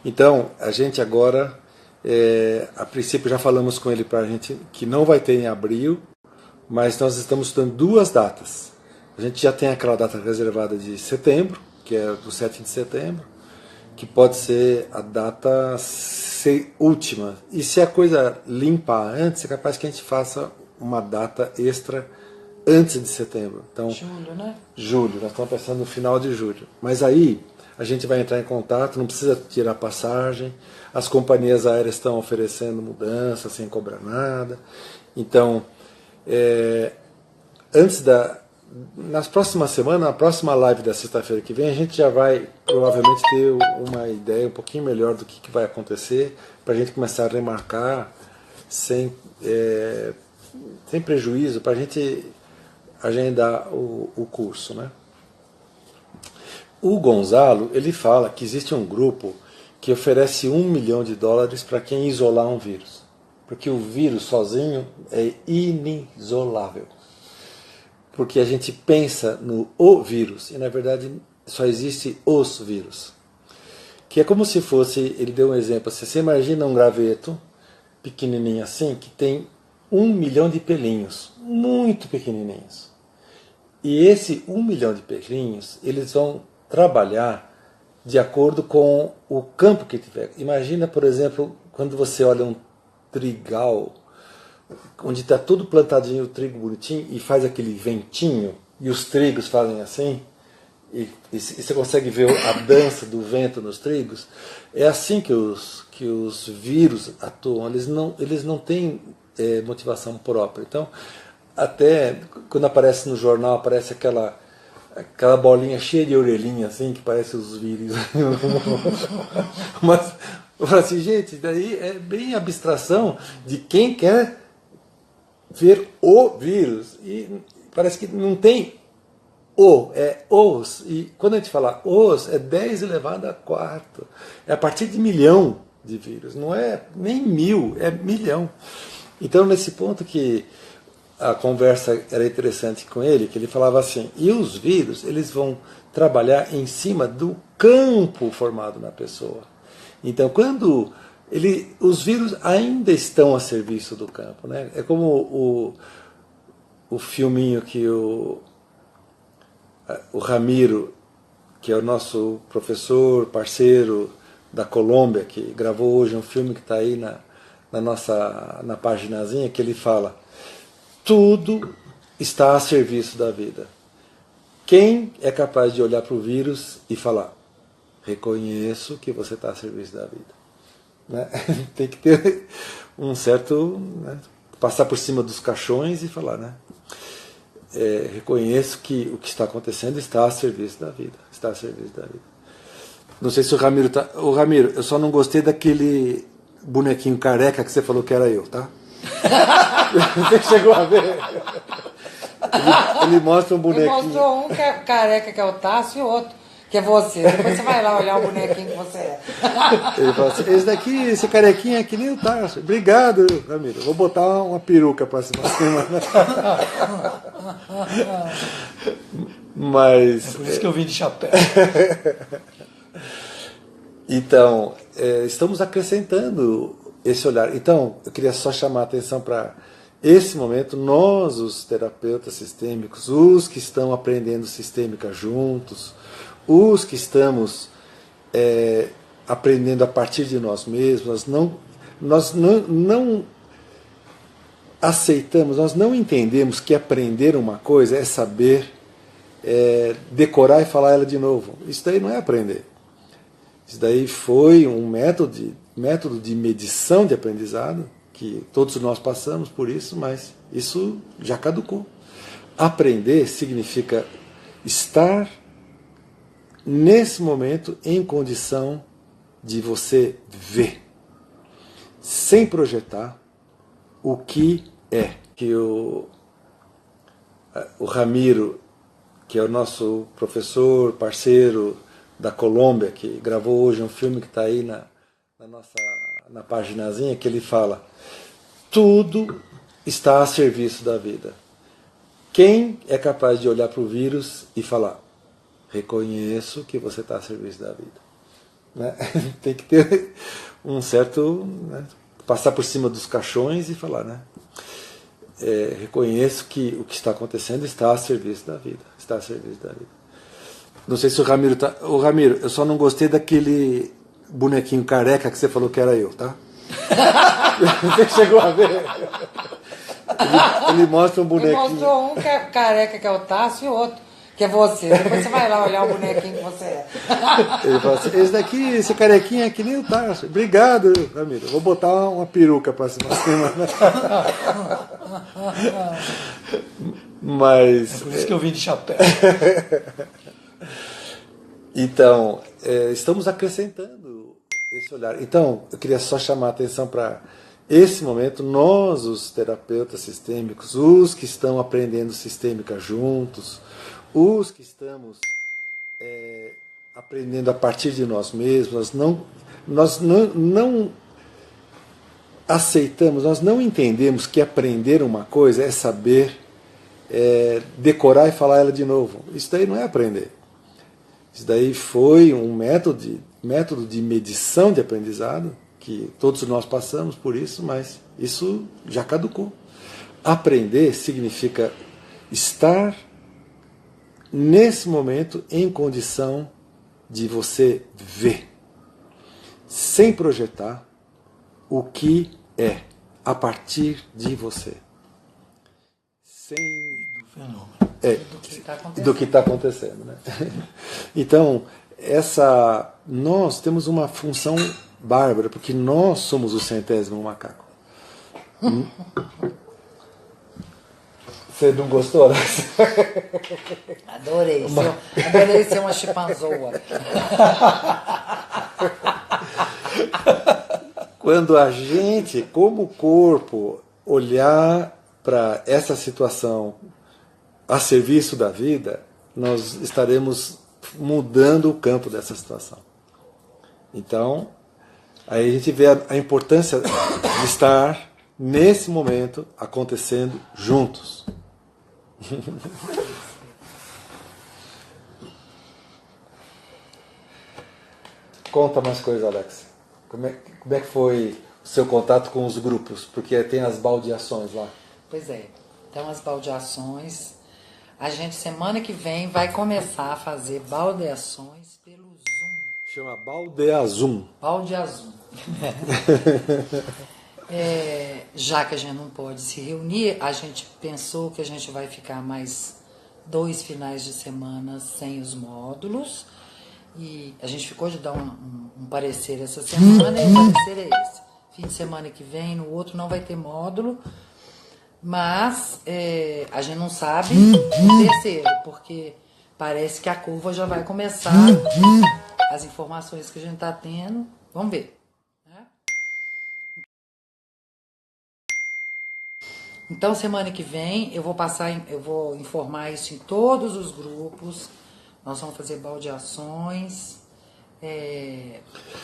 Então, a gente agora, a princípio já falamos com ele para a gente que não vai ter em abril, mas nós estamos estudando 2 datas. A gente já tem aquela data reservada de setembro, que é do 7 de setembro, que pode ser a data última. E se a coisa limpar antes, é capaz que a gente faça uma data extra antes de setembro. Então, Julho, né? Julho, nós estamos pensando no final de julho. Mas aí a gente vai entrar em contato, não precisa tirar passagem, as companhias aéreas estão oferecendo mudança sem cobrar nada. Então, nas próximas semanas, na próxima live da sexta-feira que vem, a gente já vai provavelmente ter uma ideia um pouquinho melhor do que vai acontecer, para a gente começar a remarcar sem prejuízo, para a gente agendar o curso, né? O Gonzalo, ele fala que existe um grupo que oferece $1 milhão para quem isolar um vírus, porque o vírus sozinho é inisolável, porque a gente pensa no o vírus e na verdade só existe os vírus, que é como se fosse, ele deu um exemplo, você imagina um graveto pequenininho assim, que tem 1 milhão de pelinhos, muito pequenininhos. E esse 1 milhão de pelinhos, eles vão trabalhar de acordo com o campo que tiver. Imagina, por exemplo, quando você olha um trigal, onde está tudo plantadinho, o trigo bonitinho, e faz aquele ventinho, e os trigos fazem assim, e você consegue ver a dança do vento nos trigos. É assim que os vírus atuam, eles não têm motivação própria. Então, até quando aparece no jornal, aparece aquela bolinha cheia de orelhinha, assim, que parece os vírus. Mas, eu falo assim, gente, daí é bem abstração de quem quer ver o vírus. E parece que não tem é os. E quando a gente fala os, é 10 elevado a 4. É a partir de 1 milhão de vírus. Não é nem 1000, é 1 milhão. Então, nesse ponto que a conversa era interessante com ele, que ele falava assim, e os vírus, eles vão trabalhar em cima do campo formado na pessoa. Então, quando os vírus ainda estão a serviço do campo, né? É como o filminho que o Ramiro, que é o nosso professor, parceiro da Colômbia, que gravou hoje um filme que está aí na paginazinha, que ele fala: tudo está a serviço da vida. Quem é capaz de olhar para o vírus e falar: reconheço que você está a serviço da vida? Né? Tem que ter um certo... né? Passar por cima dos caixões e falar, né? Reconheço que o que está acontecendo está a serviço da vida. Está a serviço da vida. Não sei se o Ramiro está... Ô Ramiro, eu só não gostei daquele bonequinho careca que você falou que era eu, tá? Você chegou a ver? Ele mostra um bonequinho. Ele mostrou um que é careca, que é o Tássio, e outro que é você. Depois você vai lá olhar o bonequinho que você é. Ele fala assim, esse daqui, esse carequinha é que nem o Tarso. Obrigado, Ramiro. Vou botar uma peruca para cima. Mas... É por isso que eu vim de chapéu. Então, estamos acrescentando esse olhar. Então, eu queria só chamar a atenção para esse momento, nós, os terapeutas sistêmicos, os que estão aprendendo sistêmica juntos, os que estamos aprendendo a partir de nós mesmos, nós não aceitamos, nós não entendemos que aprender uma coisa é saber decorar e falar ela de novo. Isso daí não é aprender. Isso daí foi um método de medição de aprendizado, que todos nós passamos por isso, mas isso já caducou. Aprender significa estar nesse momento em condição de você ver, sem projetar o que é. Que o Ramiro, que é o nosso professor, parceiro da Colômbia, que gravou hoje um filme que está aí na paginazinha, que ele fala: tudo está a serviço da vida. Quem é capaz de olhar para o vírus e falar: reconheço que você está a serviço da vida? Né? Tem que ter um certo... Né? Passar por cima dos caixões e falar, né? Reconheço que o que está acontecendo está a serviço da vida. Está a serviço da vida. Não sei se o Ramiro tá... Ô, Ramiro, eu só não gostei daquele bonequinho careca que você falou que era eu, tá? Você chegou a ver? Ele mostra um bonequinho. Ele mostrou um que é careca, que é o Tasso, e outro que é você. Depois você vai lá olhar o bonequinho que você é. Ele fala assim, esse daqui, esse carequinha é que nem o Tarso. Obrigado, Ramiro. Vou botar uma peruca para cima. Mas... É por isso que eu vim de chapéu. Então, estamos acrescentando esse olhar. Então, eu queria só chamar a atenção para esse momento, nós, os terapeutas sistêmicos, os que estão aprendendo sistêmica juntos, os que estamos aprendendo a partir de nós mesmos, nós não aceitamos, nós não entendemos que aprender uma coisa é saber decorar e falar ela de novo. Isso daí não é aprender. Isso daí foi um método de medição de aprendizado, que todos nós passamos por isso, mas isso já caducou. Aprender significa estar nesse momento em condição de você ver, sem projetar o que é, a partir de você. Sem... Do fenômeno. Do que está acontecendo. Né? Então, nós temos uma função bárbara, porque nós somos o 100º macaco. Você não gostou? Né? Adorei. Adorei ser uma chimpanzoa. Quando a gente, como corpo, olhar para essa situação a serviço da vida, nós estaremos mudando o campo dessa situação. Então, aí a gente vê a importância de estar nesse momento acontecendo juntos. Conta mais coisa, Alex. Como é que foi o seu contato com os grupos? Porque tem as baldeações lá. Pois é. Então, as baldeações... A gente, semana que vem, vai começar a fazer baldeações pelo Zoom. Chama Baldeazum. Baldeazum. Já que a gente não pode se reunir, a gente pensou que a gente vai ficar mais 2 finais de semana sem os módulos. E a gente ficou de dar um parecer essa semana, e o parecer é esse. Fim de semana que vem, no outro não vai ter módulo. Mas a gente não sabe o terceiro, porque parece que a curva já vai começar, as informações que a gente está tendo, vamos ver. Né? Então, semana que vem, eu vou informar isso em todos os grupos. Nós vamos fazer baldeações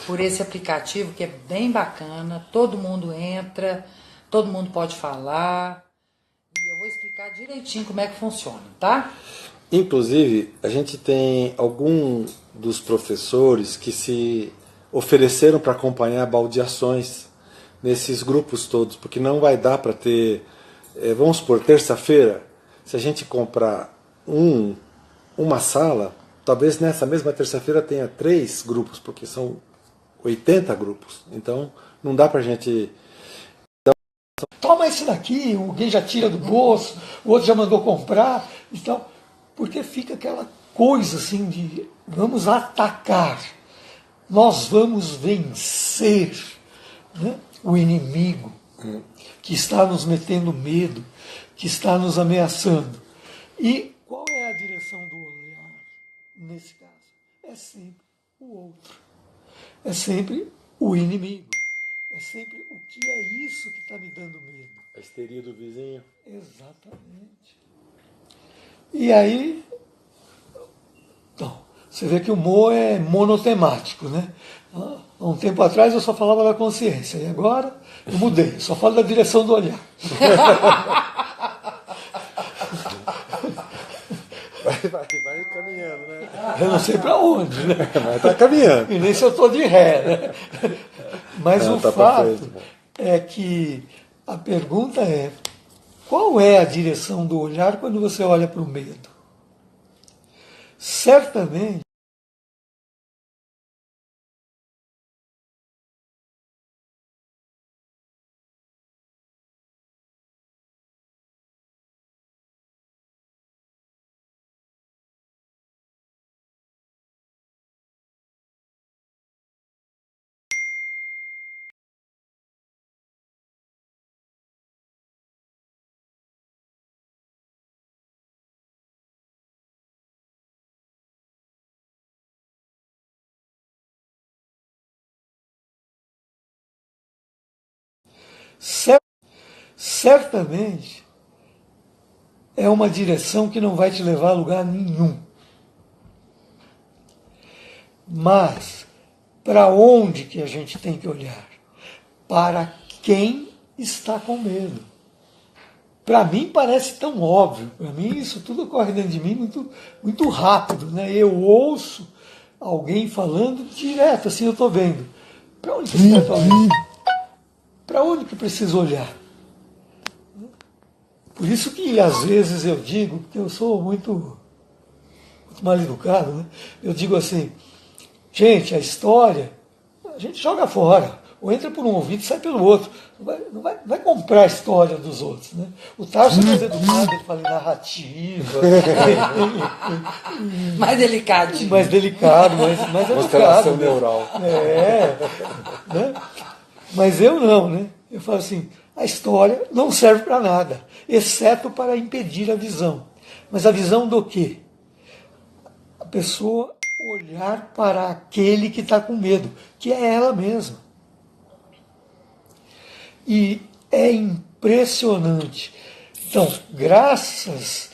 por esse aplicativo que é bem bacana. Todo mundo entra, todo mundo pode falar. E eu vou explicar direitinho como é que funciona, tá? Inclusive, a gente tem algum dos professores que se ofereceram para acompanhar baldeações nesses grupos todos, porque não vai dar para ter, vamos supor, terça-feira, se a gente comprar uma sala, talvez nessa mesma terça-feira tenha 3 grupos, porque são 80 grupos. Então, não dá para a gente... Toma esse daqui, alguém já tira do bolso, o outro já mandou comprar, então, porque fica aquela coisa assim de vamos atacar, nós vamos vencer, né, o inimigo que está nos metendo medo, que está nos ameaçando. E qual é a direção do olhar nesse caso? É sempre o outro, é sempre o inimigo. É sempre o que é isso que está me dando medo. A histeria do vizinho. Exatamente. E aí, então, você vê que o Mo é monotemático, né? Há um tempo atrás eu só falava da consciência, e agora eu mudei, só falo da direção do olhar. Vai caminhando, né? Eu não sei para onde, né? Mas tá caminhando. E nem se eu estou de ré, né? Mas Não, o tá fato perfeito. é que a pergunta é: qual é a direção do olhar quando você olha para o medo? Certamente, certamente é uma direção que não vai te levar a lugar nenhum. Mas para onde que a gente tem que olhar? Para quem está com medo. Para mim parece tão óbvio, para mim isso tudo ocorre dentro de mim muito, muito rápido, né? Eu ouço alguém falando direto, assim eu estou vendo. Para onde que você está olhando? Para onde que eu preciso olhar? Por isso que às vezes eu digo, porque eu sou muito mal educado, né? Eu digo assim, gente, a história a gente joga fora, ou entra por um ouvido e sai pelo outro. Não vai comprar a história dos outros. Né? O Tarso é mais educado, ele fala em narrativa. Mais delicadinho. Mais delicado, mais Constelação educado. neural. Né? Mas eu não, né? Eu falo assim, a história não serve para nada, exceto para impedir a visão. Mas a visão do quê? A pessoa olhar para aquele que está com medo, que é ela mesma. E é impressionante. Então, graças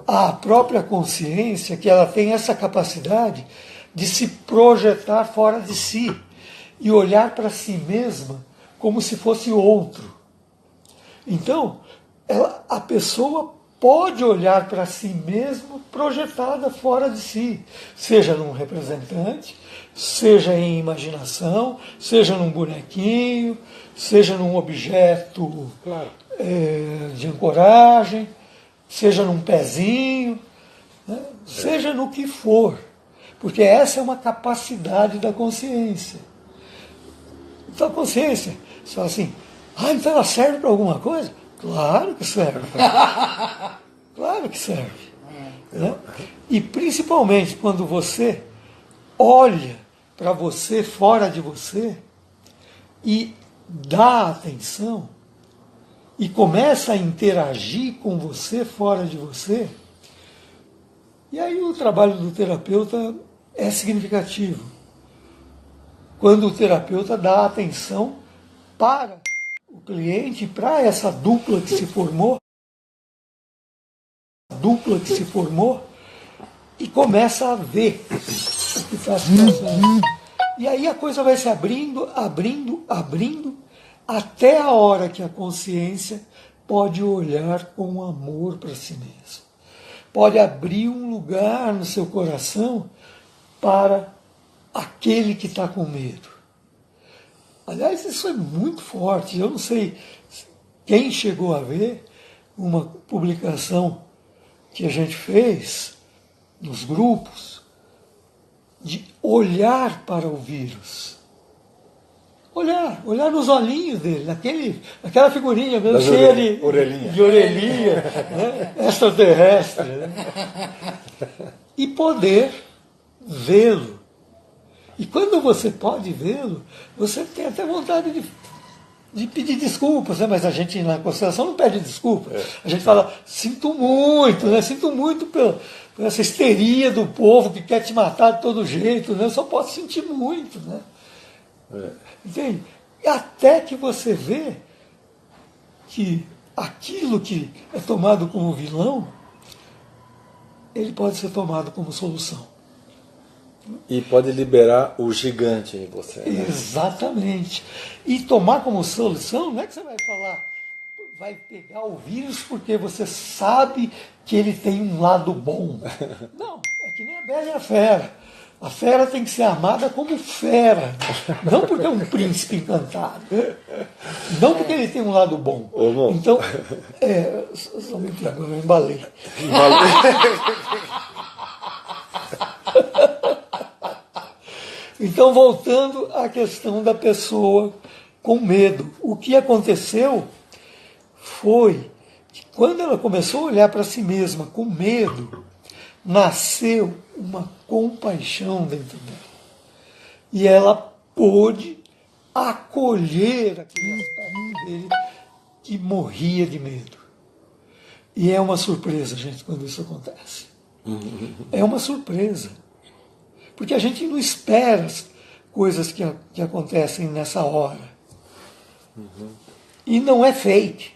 à própria consciência, que ela tem essa capacidade de se projetar fora de si e olhar para si mesma como se fosse outro. Então, a pessoa pode olhar para si mesma projetada fora de si, seja num representante, seja em imaginação, seja num bonequinho, seja num objeto de ancoragem, seja num pezinho, né? Seja no que for, porque essa é uma capacidade da consciência. Então a consciência, você fala assim, então ela serve para alguma coisa? Claro que serve. Claro que serve. Né? E principalmente quando você olha para você fora de você e dá atenção e começa a interagir com você fora de você, e aí o trabalho do terapeuta é significativo. Quando o terapeuta dá atenção para o cliente, para essa dupla que se formou, e começa a ver o que está se passando. E aí a coisa vai se abrindo, abrindo, abrindo, até a hora que a consciência pode olhar com amor para si mesmo. Pode abrir um lugar no seu coração para aquele que está com medo. Aliás, isso é muito forte. Eu não sei quem chegou a ver uma publicação que a gente fez nos grupos de olhar para o vírus. Olhar nos olhinhos dele, aquela figurinha mesmo, cheia de orelhinha, né? Extraterrestre. Né? E poder vê-lo. E quando você pode vê-lo, você tem até vontade de pedir desculpas, né? Mas a gente na constelação não pede desculpa. A gente fala, sinto muito, né? Sinto muito por essa histeria do povo que quer te matar de todo jeito, né? Eu só posso sentir muito, né? Entende? E até que você vê que aquilo que é tomado como vilão, ele pode ser tomado como solução. E pode liberar o gigante em você. Né? Exatamente. E tomar como solução, não é que você vai falar, vai pegar o vírus porque você sabe que ele tem um lado bom. Não, é que nem a Bela e a Fera. A fera tem que ser amada como fera, não porque é um príncipe encantado, não porque ele tem um lado bom. Então, só me perdoa, eu embalei. Então, voltando à questão da pessoa com medo, o que aconteceu foi que quando ela começou a olhar para si mesma com medo, nasceu uma compaixão dentro dela. E ela pôde acolher aquele aspecto dele que morria de medo. E é uma surpresa, gente, quando isso acontece. É uma surpresa. Porque a gente não espera as coisas que acontecem nessa hora. E não é fake.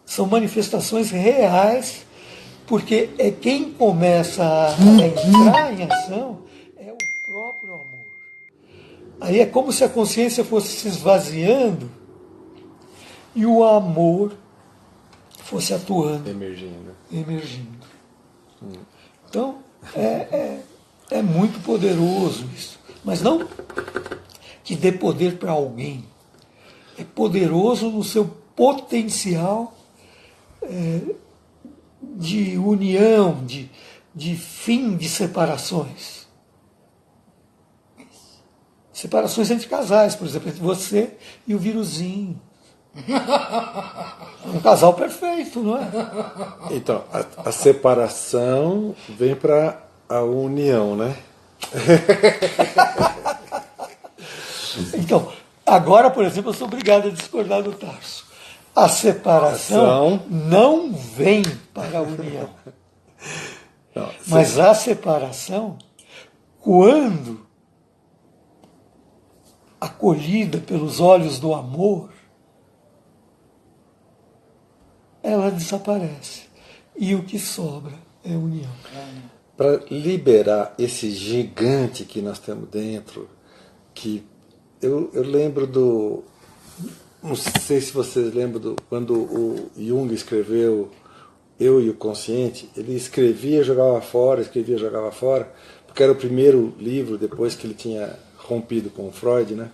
São manifestações reais, porque é quem começa a entrar em ação é o próprio amor. Aí é como se a consciência fosse se esvaziando e o amor fosse atuando. Emergindo. Então, é muito poderoso isso. Mas não que dê poder para alguém. É poderoso no seu potencial de união, de fim de separações. Separações entre casais, por exemplo, entre você e o viruzinho. Um casal perfeito, não é? Então, a separação vem para a união, né? Então, agora, por exemplo, eu sou obrigado a discordar do Tarso. A separação não vem para a união. Não, mas a separação, quando acolhida pelos olhos do amor, ela desaparece. E o que sobra é união. Para liberar esse gigante que nós temos dentro, que eu lembro do... Não sei se vocês lembram quando o Jung escreveu Eu e o Consciente, ele escrevia e jogava fora, porque era o primeiro livro depois que ele tinha rompido com o Freud, né?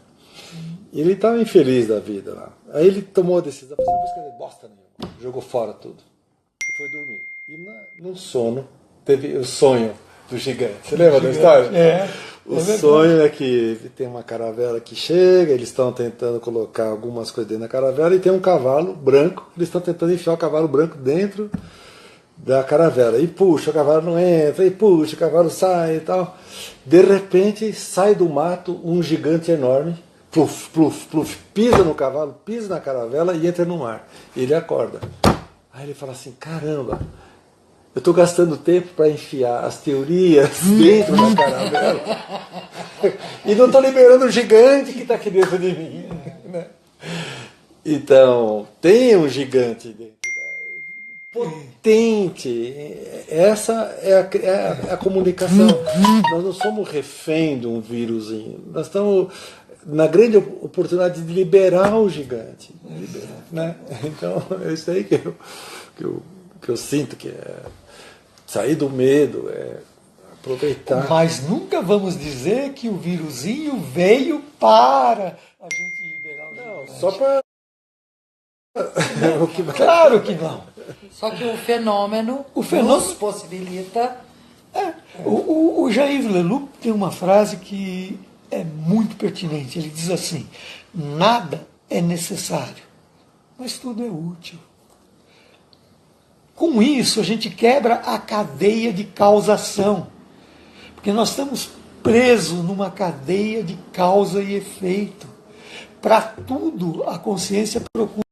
E ele estava infeliz da vida lá. Aí ele tomou a decisão, não vou escrever bosta nenhuma, jogou fora tudo. E foi dormir. E no sono teve o sonho do gigante. Você lembra da história? O sonho é que tem uma caravela que chega, eles estão tentando colocar algumas coisas dentro da caravela e tem um cavalo branco, eles estão tentando enfiar o cavalo branco dentro da caravela. E puxa, o cavalo não entra, e puxa, o cavalo sai e tal. De repente sai do mato um gigante enorme, pluf, pluf, pluf, pisa no cavalo, pisa na caravela e entra no mar. E ele acorda. Aí ele fala assim, caramba, eu estou gastando tempo para enfiar as teorias dentro da caravela e não estou liberando o gigante que está aqui dentro de mim. Né? Então, tem um gigante dentro. potente. Essa é a comunicação. Nós não somos refém de um vírusinho. Nós estamos na grande oportunidade de liberar o gigante. Né? Então, é isso aí que eu sinto, que é sair do medo, é aproveitar. Mas nunca vamos dizer que o vírusinho veio para a gente liberar o gigante. Não, só para... Claro que não. Só que o fenômeno nos possibilita. O Jair Leloup tem uma frase que é muito pertinente. Ele diz assim: nada é necessário, mas tudo é útil. Com isso, a gente quebra a cadeia de causação, porque nós estamos presos numa cadeia de causa e efeito. Para tudo, a consciência procura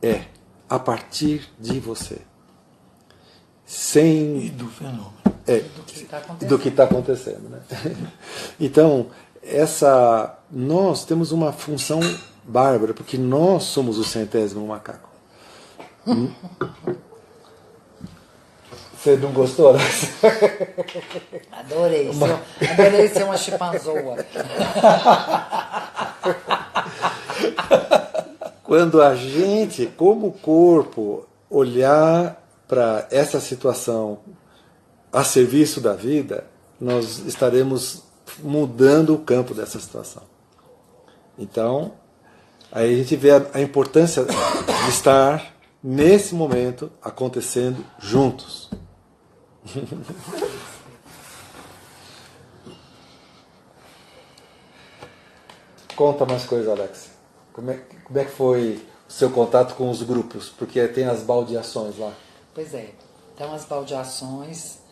é a partir de você. Sem... E do fenômeno. Do que está acontecendo. Né? Então, nós temos uma função bárbara, porque nós somos o 100º macaco. Você não gostou, né? Adorei. Adorei ser uma chimpanzoa. Quando a gente, como corpo, olhar para essa situação a serviço da vida, nós estaremos mudando o campo dessa situação. Então, aí a gente vê a importância de estar nesse momento acontecendo juntos. Conta mais coisas, Alex. Como é que foi o seu contato com os grupos? Porque tem as baldeações lá. Pois é. Então, as baldeações...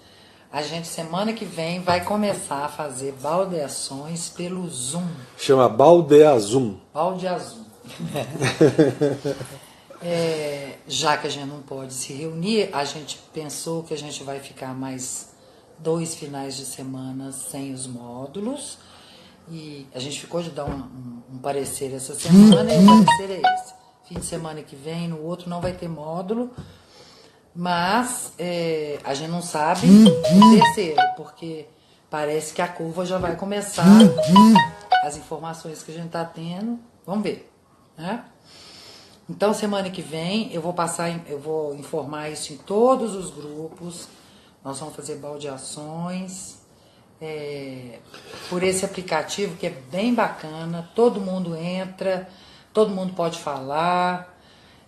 A gente, semana que vem, vai começar a fazer baldeações pelo Zoom. Chama Baldeazum. Baldeazum. Já que a gente não pode se reunir, a gente pensou que a gente vai ficar mais 2 finais de semana sem os módulos. E a gente ficou de dar um parecer essa semana e o parecer é esse. Fim de semana que vem, no outro não vai ter módulo. Mas a gente não sabe o terceiro, porque parece que a curva já vai começar, as informações que a gente está tendo, vamos ver, né? Então, semana que vem, eu vou informar isso em todos os grupos, nós vamos fazer baldeações, por esse aplicativo que é bem bacana, todo mundo entra, todo mundo pode falar...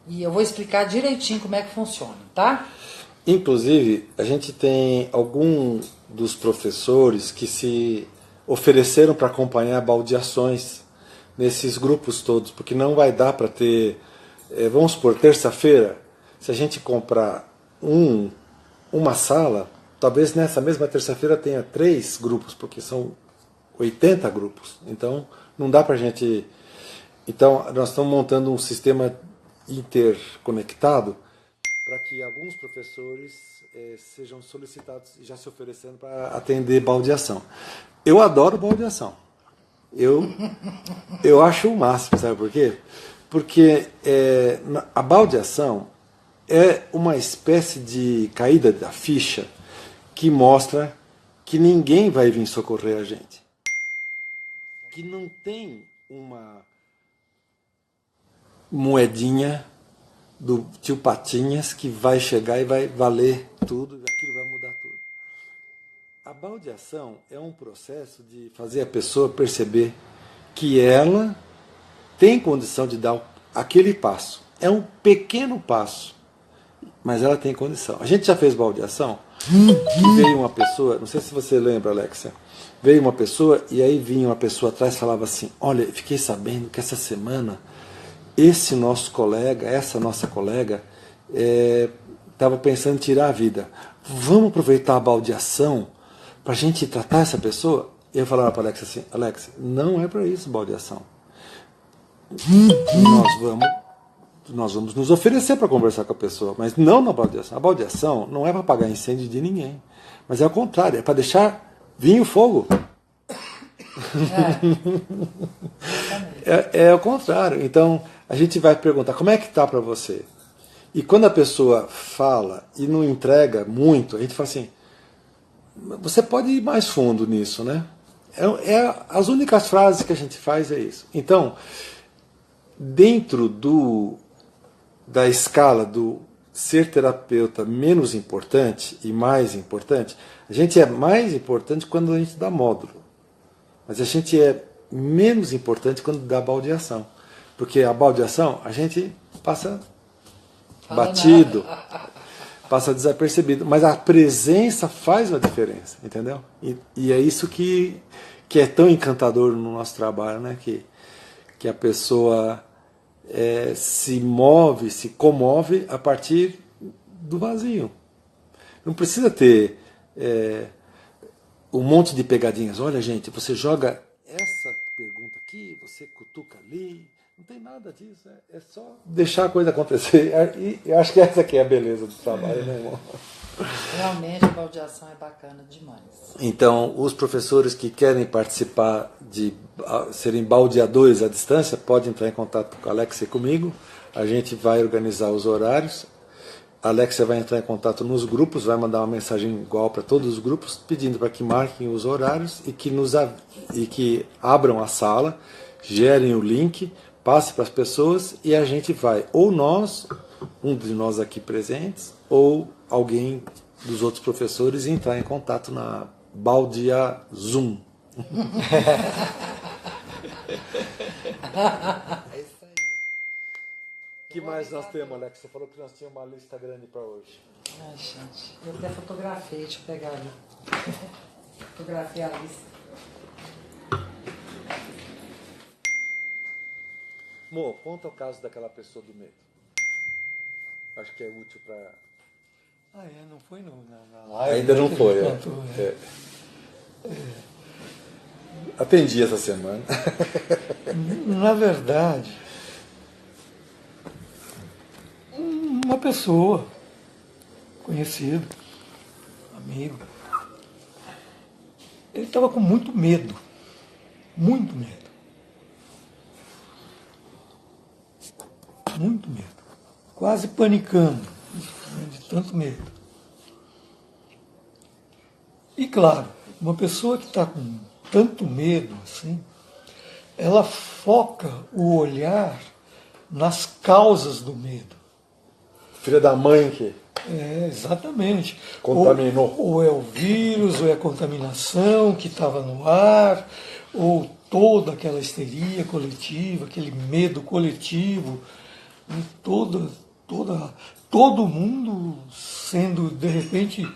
E eu vou explicar direitinho como é que funciona, tá? Inclusive, a gente tem algum dos professores que se ofereceram para acompanhar baldeações nesses grupos todos, porque não vai dar para ter... vamos supor, terça-feira, se a gente comprar uma sala, talvez nessa mesma terça-feira tenha 3 grupos, porque são 80 grupos. Então, não dá para a gente... Então, nós estamos montando um sistema interconectado para que alguns professores sejam solicitados e já se oferecendo para atender baldeação. Eu adoro baldeação. Eu acho o máximo, sabe por quê? Porque a baldeação é uma espécie de caída da ficha que mostra que ninguém vai vir socorrer a gente. Que não tem uma moedinha do tio Patinhas que vai chegar e vai valer tudo, aquilo vai mudar tudo. A baldeação é um processo de fazer a pessoa perceber que ela tem condição de dar aquele passo. É um pequeno passo, mas ela tem condição. A gente já fez baldeação, que veio uma pessoa, não sei se você lembra, Alexia, veio uma pessoa e aí vinha uma pessoa atrás e falava assim, olha, fiquei sabendo que essa semana esse nosso colega, essa nossa colega, estava pensando em tirar a vida. Vamos aproveitar a baldeação para a gente tratar essa pessoa? E eu falava para a Alex assim, Alex, não é para isso baldeação. Nós vamos nos oferecer para conversar com a pessoa, mas não na baldeação. A baldeação não é para apagar incêndio de ninguém, mas é ao contrário, é para deixar vir o fogo. É ao contrário. Então, a gente vai perguntar, como é que está para você? E quando a pessoa fala e não entrega muito, a gente fala assim, você pode ir mais fundo nisso, né? As únicas frases que a gente faz é isso. Então, dentro da escala do ser terapeuta menos importante e mais importante, a gente é mais importante quando a gente dá módulo. Mas a gente é menos importante quando dá baldeação. Porque a baldeação a gente passa batido, passa desapercebido. Mas a presença faz uma diferença, entendeu? E é isso que é tão encantador no nosso trabalho, né? Que a pessoa se move, se comove a partir do vazio. Não precisa ter um monte de pegadinhas. Olha, gente, você joga essa pergunta aqui, você cutuca ali, Não tem nada disso, é só deixar a coisa acontecer. E eu acho que essa aqui é a beleza do trabalho, né, irmão? Realmente a baldeação é bacana demais. Então, os professores que querem participar de serem baldeadores à distância, podem entrar em contato com a Alexia e comigo. A gente vai organizar os horários. A Alexia vai entrar em contato nos grupos, vai mandar uma mensagem igual para todos os grupos, pedindo para que marquem os horários e que abram a sala, gerem o link, passe para as pessoas e a gente vai, ou nós, um de nós aqui presentes, ou alguém dos outros professores entrar em contato na Baldia Zoom. É isso aí. O que mais nós temos, Alex? Você falou que nós tínhamos uma lista grande para hoje. Ai, gente, eu até fotografei, deixa eu pegar ali. Fotografei a lista. Mo, conta o caso daquela pessoa do medo. Acho que é útil para... Não foi na live. Ainda não que foi, ele contou, Atendi essa semana. Na verdade, uma pessoa, conhecido, amigo, ele estava com muito medo, muito medo, quase panicando, de tanto medo. E claro, uma pessoa que está com tanto medo assim, ela foca o olhar nas causas do medo. Filha da mãe que Exatamente. contaminou. Ou é o vírus, ou é a contaminação que estava no ar, ou toda aquela histeria coletiva, aquele medo coletivo, e todo mundo sendo, de repente,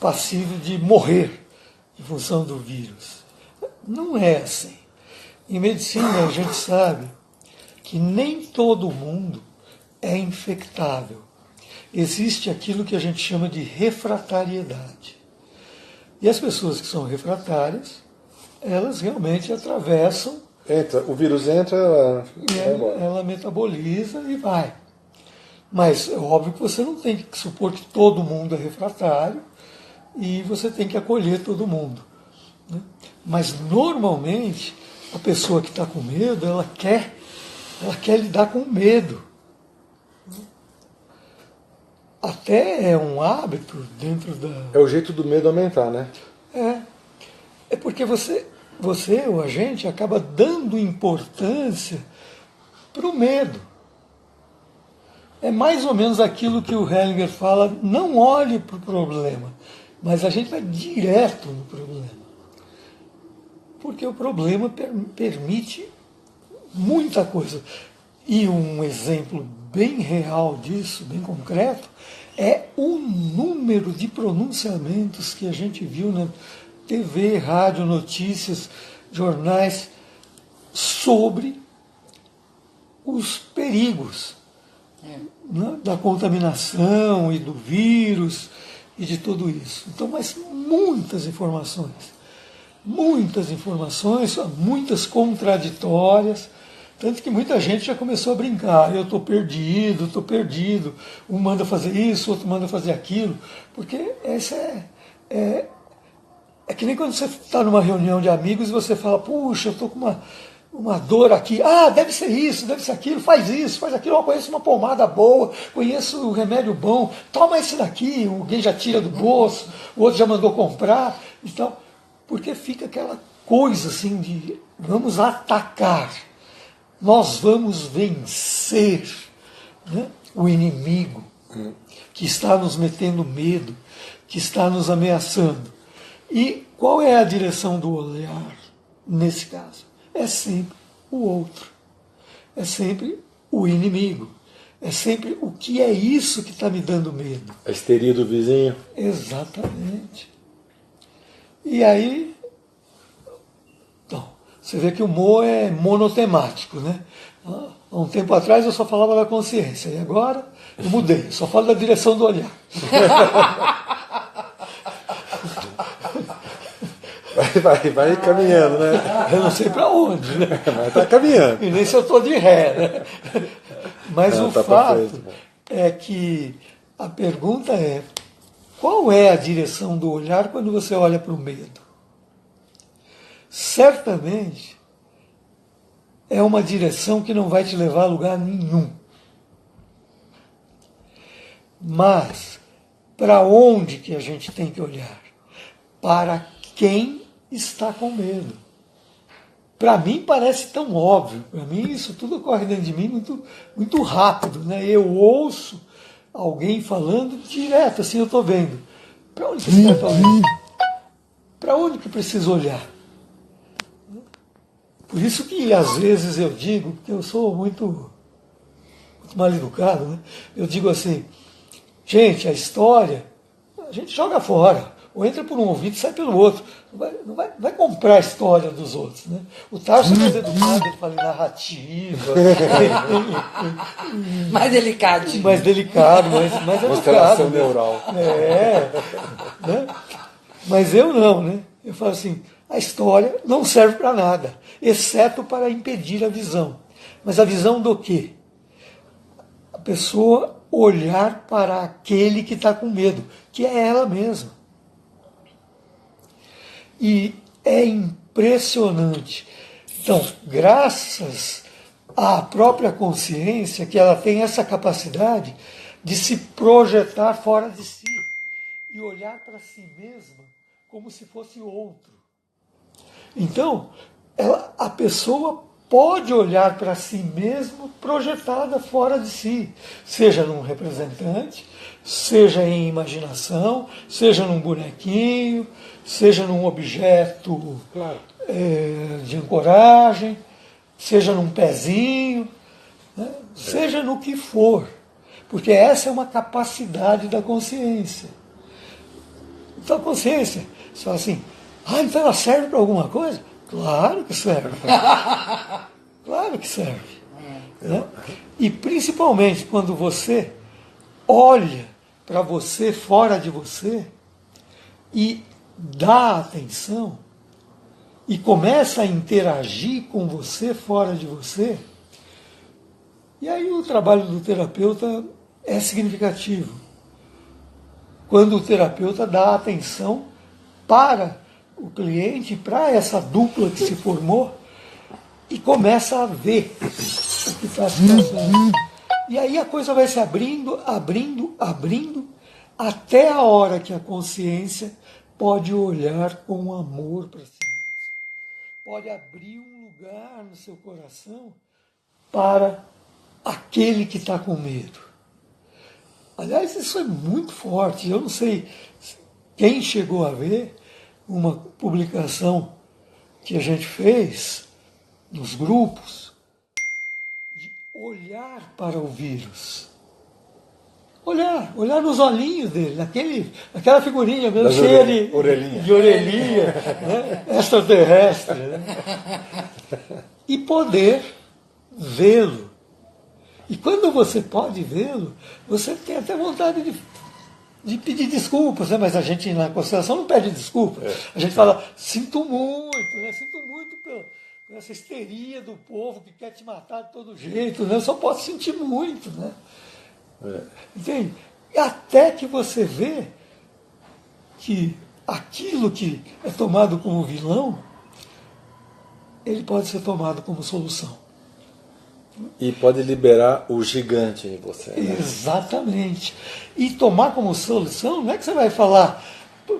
passivo de morrer em função do vírus. Não é assim. Em medicina, a gente sabe que nem todo mundo é infectável. Existe aquilo que a gente chama de refratariedade. E as pessoas que são refratárias, elas realmente atravessam. O vírus entra, ela vai embora. Ela metaboliza e vai. Mas é óbvio que você não tem que supor que todo mundo é refratário e você tem que acolher todo mundo, né? Mas normalmente a pessoa que está com medo, ela quer lidar com o medo. Até é um hábito dentro da... É o jeito do medo aumentar, né? É porque você ou a gente acaba dando importância para o medo. É mais ou menos aquilo que o Hellinger fala, não olhe para o problema, mas a gente vai direto no problema. Porque o problema permite muita coisa. E um exemplo bem real disso, bem concreto, é o número de pronunciamentos que a gente viu na TV, rádio, notícias, jornais, sobre os perigos, né, da contaminação e do vírus e de tudo isso. Então, mas muitas informações, muitas contraditórias, tanto que muita gente já começou a brincar, eu estou perdido, um manda fazer isso, outro manda fazer aquilo, porque essa é que nem quando você está numa reunião de amigos e você fala, puxa, eu estou com uma dor aqui, deve ser isso, deve ser aquilo, faz isso, faz aquilo, eu conheço uma pomada boa, conheço um remédio bom, toma esse daqui, alguém já tira do bolso, o outro já mandou comprar, então, porque fica aquela coisa assim de vamos atacar, nós vamos vencer, né, o inimigo que está nos metendo medo, que está nos ameaçando. E qual é a direção do olhar nesse caso? É sempre o outro, é sempre o inimigo, é sempre o que é isso que está me dando medo. A histeria do vizinho. Exatamente. E aí, então, você vê que o Mo é monotemático, né? Há um tempo atrás eu só falava da consciência, e agora eu mudei, só falo da direção do olhar. vai caminhando, né? Eu não sei para onde, né? Mas está caminhando. E nem se eu estou de ré, né? Mas Não, o tá pra fato frente, né? é que a pergunta é: qual é a direção do olhar quando você olha para o medo? Certamente é uma direção que não vai te levar a lugar nenhum. Mas para onde que a gente tem que olhar? Para quem está com medo. Para mim parece tão óbvio, para mim isso tudo ocorre dentro de mim muito, muito rápido, né? Eu ouço alguém falando direto, assim eu estou vendo. Para onde que você está olhando? Para onde que preciso olhar? Por isso que às vezes eu digo, porque eu sou muito mal educado, né? Eu digo assim, gente, a história a gente joga fora. Ou entra por um ouvido e sai pelo outro. Não vai comprar a história dos outros. Né? O Tarso é mais educado, ele fala em narrativa. Mais delicadinho. Mais delicado, mais Constelação educado. neural. Né? Mas eu não, né? Eu falo assim, a história não serve para nada, exceto para impedir a visão. Mas a visão do quê? A pessoa olhar para aquele que está com medo, que é ela mesma. E é impressionante. Então, graças à própria consciência, que ela tem essa capacidade de se projetar fora de si e olhar para si mesma como se fosse outro. Então, a pessoa pode olhar para si mesma projetada fora de si, seja num representante, seja em imaginação, seja num bonequinho, seja num objeto de ancoragem, seja num pezinho, né? Seja no que for, porque essa é uma capacidade da consciência. Então a consciência, você fala assim, então ela serve para alguma coisa? Claro que serve. Claro que serve. Né? E principalmente quando você olha para você fora de você e dá atenção e começa a interagir com você fora de você, e aí o trabalho do terapeuta é significativo. Quando o terapeuta dá atenção para o cliente, para essa dupla que se formou, e começa a ver o que está se passando. E aí a coisa vai se abrindo, até a hora que a consciência pode olhar com amor para si mesmo. Pode abrir um lugar no seu coração para aquele que está com medo. Aliás, isso é muito forte. Eu não sei quem chegou a ver uma publicação que a gente fez nos grupos de olhar para o vírus. Olhar nos olhinhos dele, naquela figurinha mesmo, cheia de orelhinha, né? Extraterrestre. Né? E poder vê-lo. E quando você pode vê-lo, você tem até vontade de pedir desculpas, né? Mas a gente na constelação não pede desculpas. A gente fala, sinto muito, né? Sinto muito por essa histeria do povo que quer te matar de todo jeito, né? Eu só posso sentir muito, né? Entende? E até que você vê que aquilo que é tomado como vilão, ele pode ser tomado como solução. E pode liberar o gigante em você. Né? Exatamente. E tomar como solução, não é que você vai falar,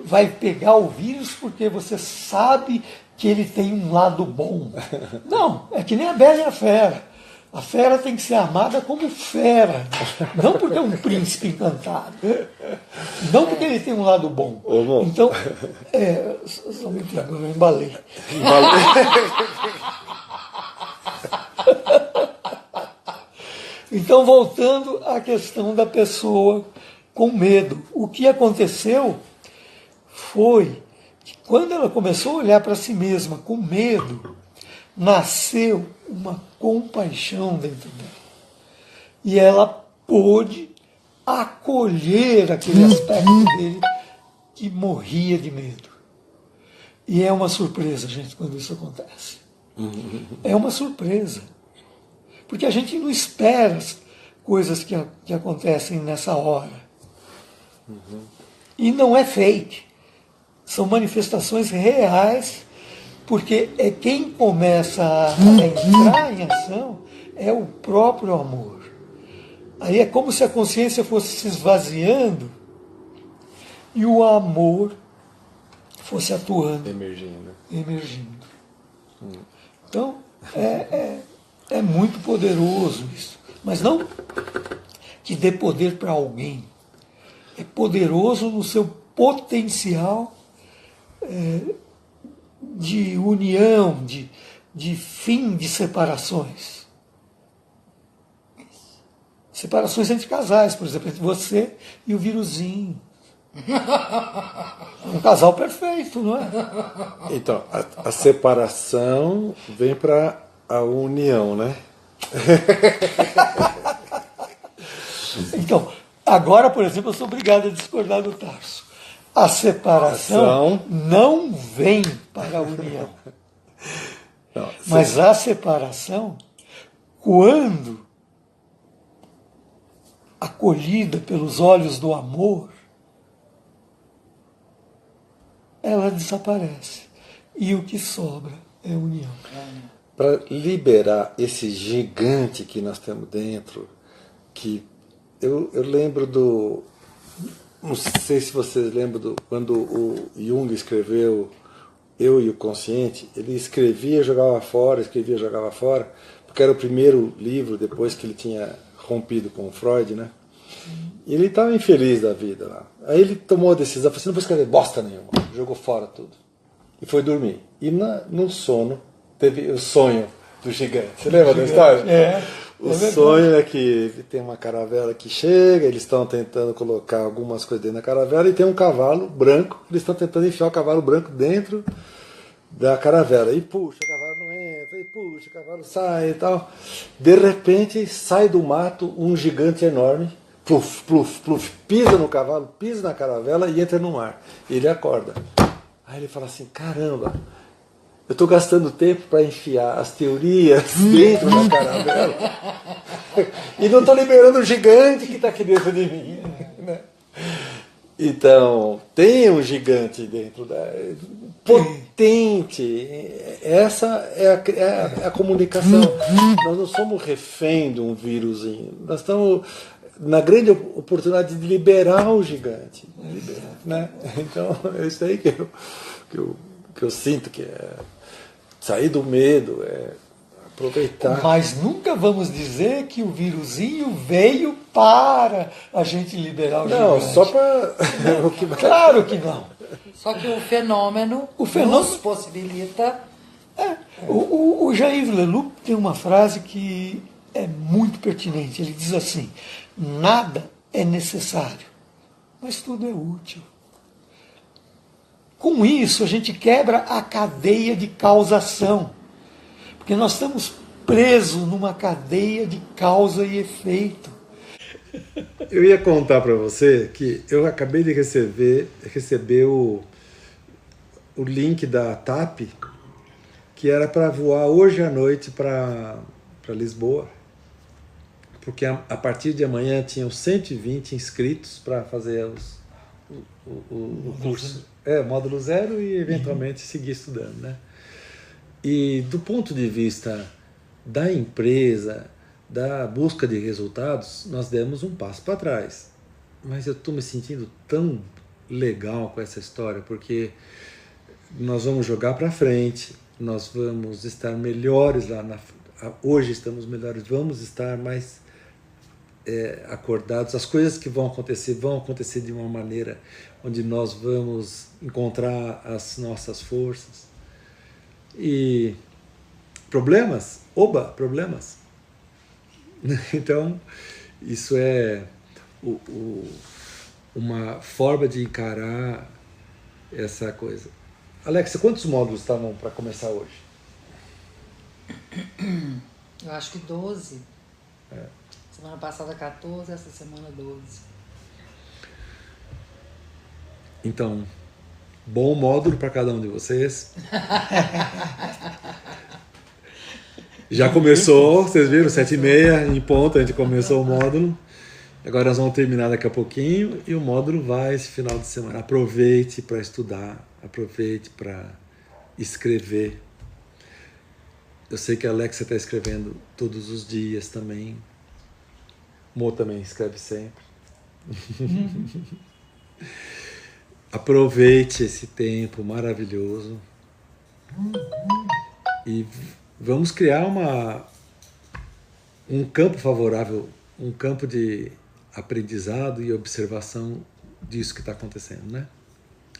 vai pegar o vírus porque você sabe que ele tem um lado bom. Não, é que nem a Bela e a Fera. A fera tem que ser amada como fera, não porque é um príncipe encantado, não porque ele tem um lado bom. Então, só me perdoa, eu embalei. Então, voltando à questão da pessoa com medo, o que aconteceu foi que quando ela começou a olhar para si mesma com medo, nasceu uma compaixão dentro dela. E ela pôde acolher aquele aspecto dele que morria de medo. E é uma surpresa, gente, quando isso acontece. É uma surpresa. Porque a gente não espera as coisas que acontecem nessa hora. E não é fake. São manifestações reais, porque é quem começa a entrar em ação é o próprio amor. Aí é como se a consciência fosse se esvaziando e o amor fosse atuando, emergindo. Então, é muito poderoso isso. Mas não que dê poder para alguém. É poderoso no seu potencial de união, de fim de separações. Separações entre casais, por exemplo, entre você e o viruzinho. Um casal perfeito, não é? Então, a separação vem para a união, né? Então, agora, por exemplo, eu sou obrigado a discordar do Tarso. A separação não vem para a união. Não, Mas a separação, quando acolhida pelos olhos do amor, ela desaparece. E o que sobra é a união. Para liberar esse gigante que nós temos dentro, que eu lembro do... Não sei se vocês lembram quando o Jung escreveu Eu e o Consciente, ele escrevia e jogava fora, porque era o primeiro livro depois que ele tinha rompido com o Freud, né? E ele estava infeliz da vida lá. Aí ele tomou a decisão, falou assim, não vou escrever bosta nenhuma, jogou fora tudo. E foi dormir. E no sono teve o sonho do gigante. Você lembra da história? O sonho é que tem uma caravela que chega, eles estão tentando colocar algumas coisas dentro da caravela e tem um cavalo branco, eles estão tentando enfiar o cavalo branco dentro da caravela. E puxa, o cavalo não entra, e puxa, o cavalo sai e tal. De repente sai do mato um gigante enorme, pluf, pluf, pluf, pisa no cavalo, pisa na caravela e entra no mar. E ele acorda. Aí ele fala assim, caramba, eu estou gastando tempo para enfiar as teorias dentro da caravela e não estou liberando o gigante que está aqui dentro de mim. Né? Então, tem um gigante dentro da... potente. Essa é a comunicação. Nós não somos refém de um vírusinho. Nós estamos na grande oportunidade de liberar o gigante. Né? Então, é isso aí que eu sinto que é sair do medo, é aproveitar. Mas nunca vamos dizer que o vírusinho veio para a gente liberar o gigante. Não, só para... Claro que não. Só que o fenômeno nos possibilita... O Jair Leloup tem uma frase que é muito pertinente. Ele diz assim, nada é necessário, mas tudo é útil. Com isso, a gente quebra a cadeia de causação. Porque nós estamos presos numa cadeia de causa e efeito. Eu ia contar para você que eu acabei de receber o link da TAP, que era para voar hoje à noite para Lisboa. Porque a partir de amanhã tinham 120 inscritos para fazer o curso. Módulo 0 e eventualmente seguir estudando, né? E do ponto de vista da empresa, da busca de resultados, nós demos um passo para trás. Mas eu estou me sentindo tão legal com essa história, porque nós vamos jogar para frente, nós vamos estar melhores lá hoje estamos melhores, vamos estar mais acordados. As coisas que vão acontecer de uma maneira onde nós vamos encontrar as nossas forças. E problemas? Problemas. Então, isso é uma forma de encarar essa coisa. Alexa, quantos módulos estavam para começar hoje? Eu acho que 12. Semana passada 14, essa semana 12. Então, Bom módulo para cada um de vocês. Já começou, vocês viram, 7h30 em ponto, a gente começou o módulo. Agora nós vamos terminar daqui a pouquinho e o módulo vai esse final de semana. Aproveite para estudar, aproveite para escrever. Eu sei que a Alexia está escrevendo todos os dias também. Mo também escreve sempre. Aproveite esse tempo maravilhoso e vamos criar um campo favorável, um campo de aprendizado e observação disso que está acontecendo, né?